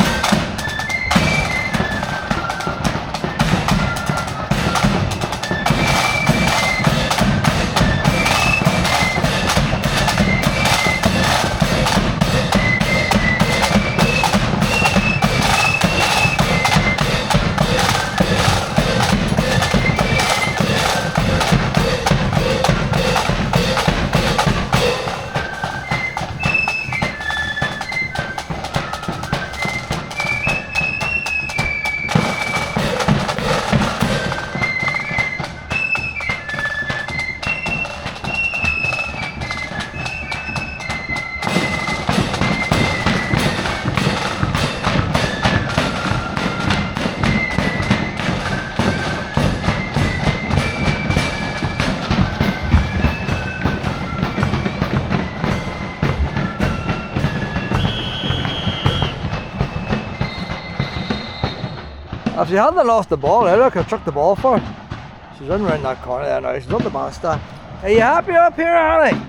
If she hadn't lost the ball, I could have chucked the ball for her. She's running around that corner there now. She's on the master. Are you happy up here, honey?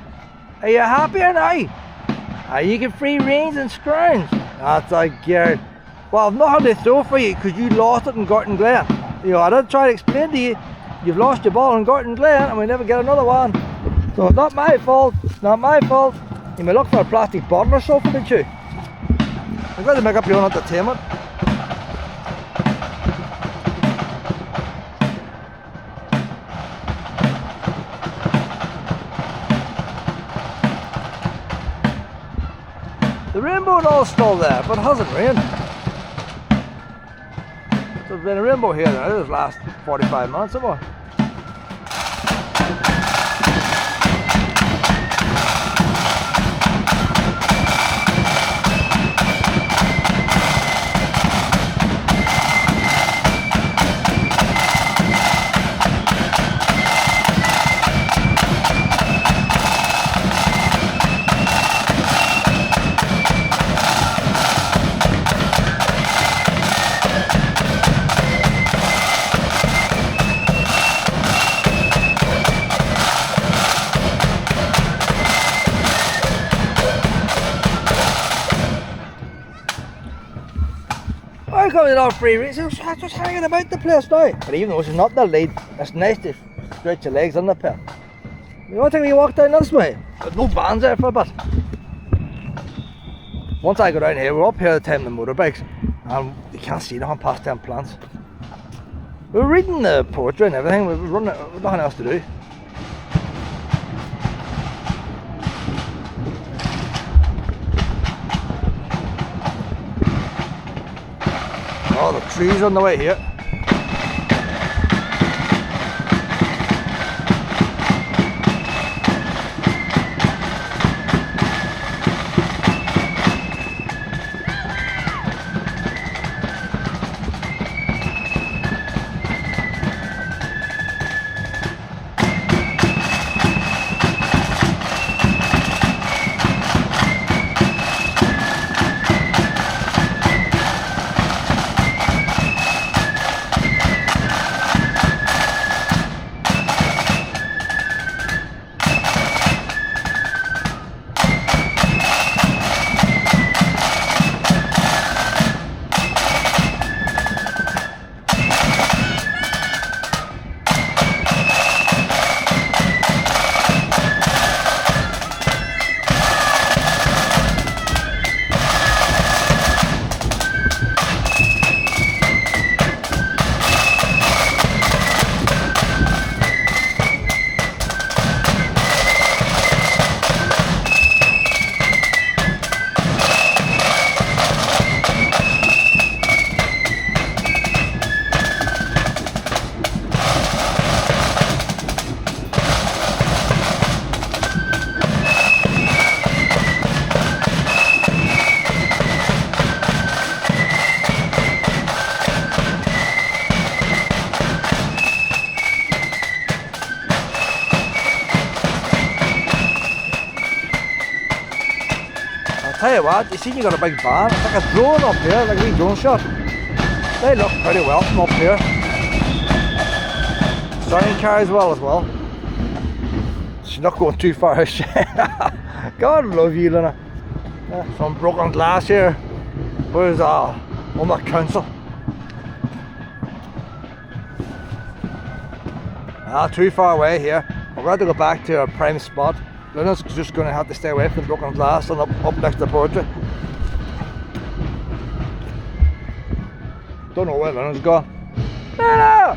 Are you happier now? You get free range and scrounge. That's a girl. Well, I've not had to throw for you because you lost it in Gorton Glen. You know, I did try to explain to you, you've lost your ball in Gorton Glen and we never get another one. So it's not my fault. It's not my fault. You may look for a plastic bottle or something to chew. You've got to make up your own entertainment. The rainbow and all still there, but it hasn't rained. There's been a rainbow here now this last 45 minutes or more. I come in all free range, she's just hanging about the place now. But even though she's not the lead, it's nice to stretch your legs on the pit. You don't think we walk down this way? There's no bands there for a bit. Once I go down here, we're up here at the time of the motorbikes, and you can't see nothing past them plants. We're reading the poetry and everything, we've nothing else to do. Oh, the trees on the way here. tell you what, you see you got a big band, it's like a drone up here, like a wee drone shot. They look pretty well from up here. Sound carries well as well. She's not going too far, is she? God love you, Luna. Some broken glass here. Where's Omagh Council? Too far away here. We're going to go back to our prime spot. Luna's just going to have to stay away from the broken glass and up next to the poetry. Don't know where Luna's gone. Luna!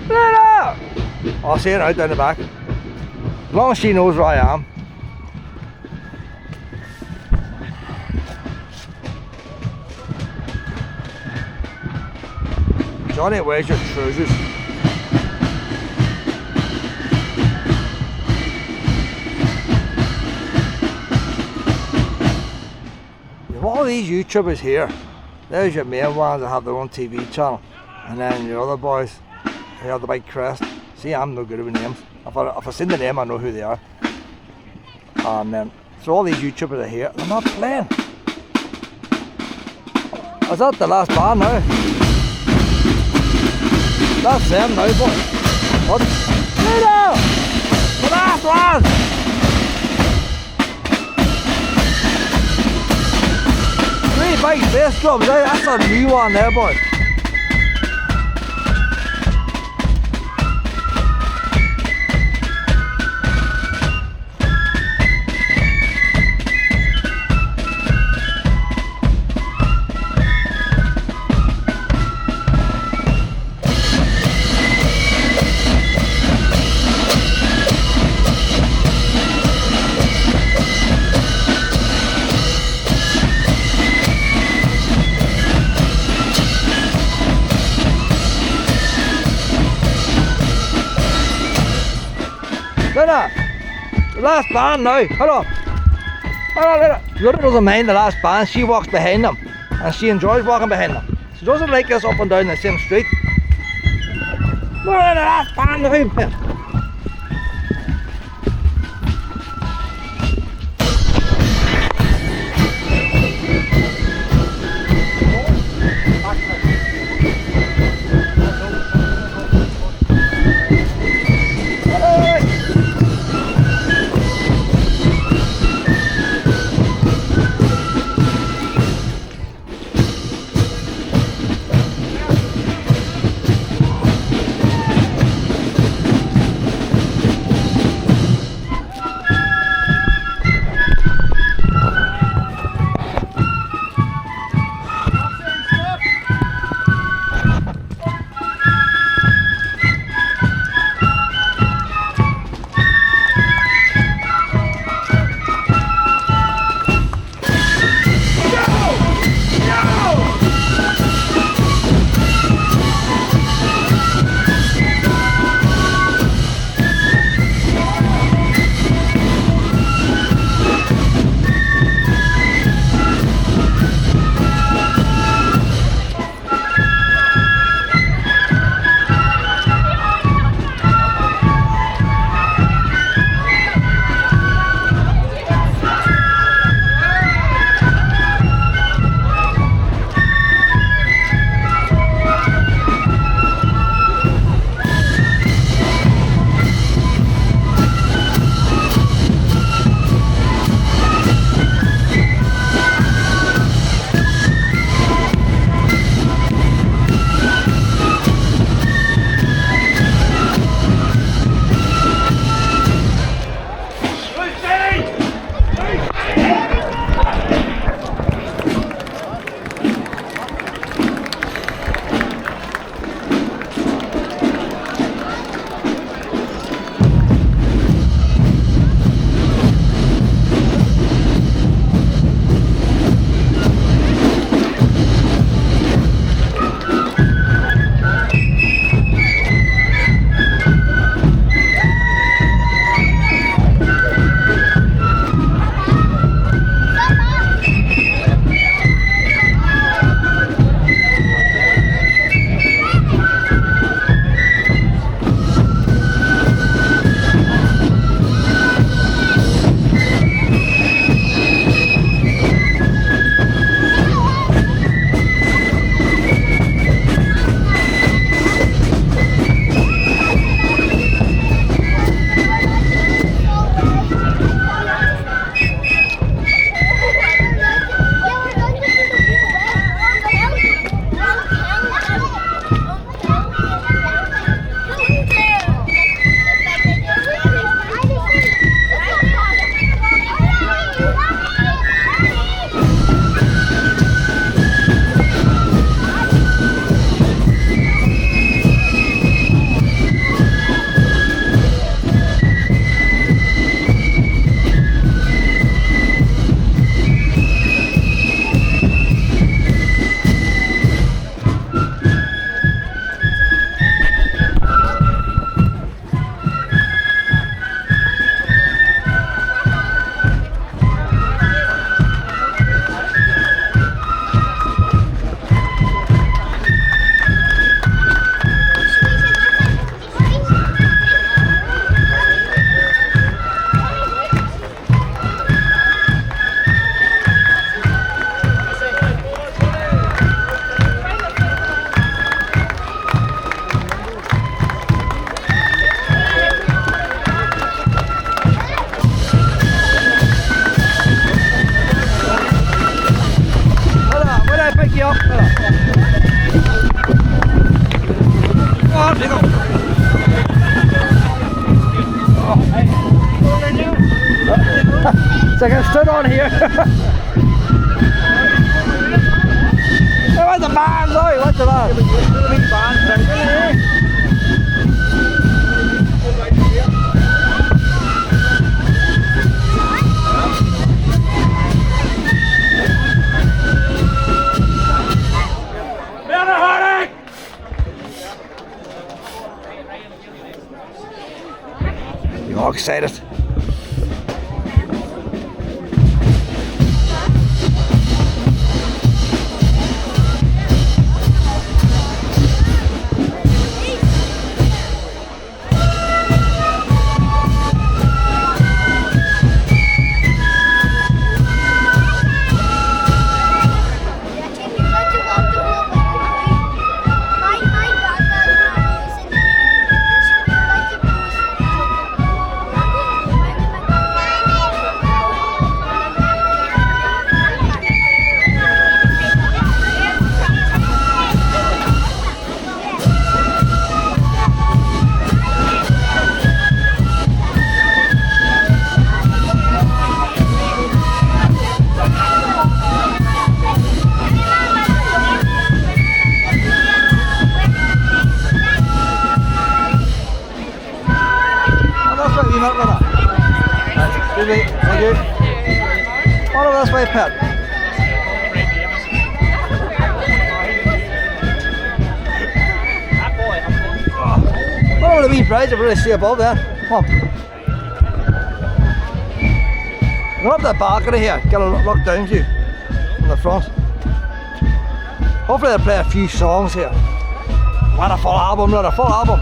Luna! I'll see her out down the back. As long as she knows where I am. Johnny, where's your trousers? You have all these YouTubers here. There's your main ones that have their own TV channel. And then your other boys who have the big crest. See, I'm no good with names. If I've seen the name, I know who they are. And then, so all these YouTubers are here. They're not playing. Is that the last band now? That's them now, boy. What? Luna! The last one! 3 big bass drums, that's a new one there, boy. Luna, the last band now. Hold on. Luna. Luna doesn't mind the last band. She walks behind them, and she enjoys walking behind them. She doesn't like us up and down the same street. Luna, the last band now. It's like I stood on here. Hey, where's the band, Louis? What's the band? You all excited? Thank you. All of this way, Pat. What about the wee bridge? I really see above there. Come on. Go up the balcony here. Get a look down view from the front. Hopefully they'll play a few songs here. Want a full album, not a full album.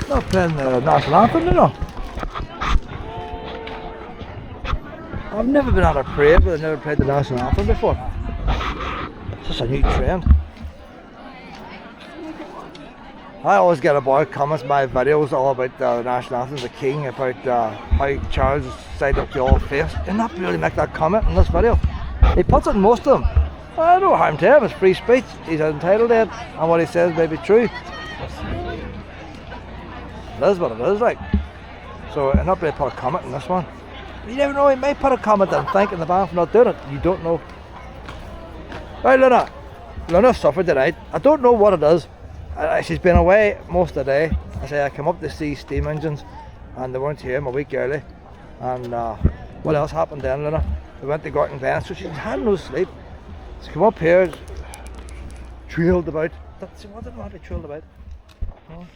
Not playing the national anthem, you know. I've never been at a parade, but I've never played the national anthem before. It's just a new trend. I always get about comments, my videos all about the national anthem, the King, about how Charles signed up to all faiths. Did not really make that comment in this video. He puts it in most of them. No harm to him, it's free speech, he's entitled to it, and what he says may be true. It is what it is, like. So I'm not really put a comment in this one. You never know, he may put a comment and thanking the band for not doing it. You don't know. Right, Luna. Luna suffered tonight. I don't know what it is. She's been away most of the day. I say I came up to see steam engines and they weren't here. I'm a week early. And what else happened then, Luna? We went to Gorton Glen, so she had no sleep. She came up here, trailed about. What did I want to trailed about? Oh.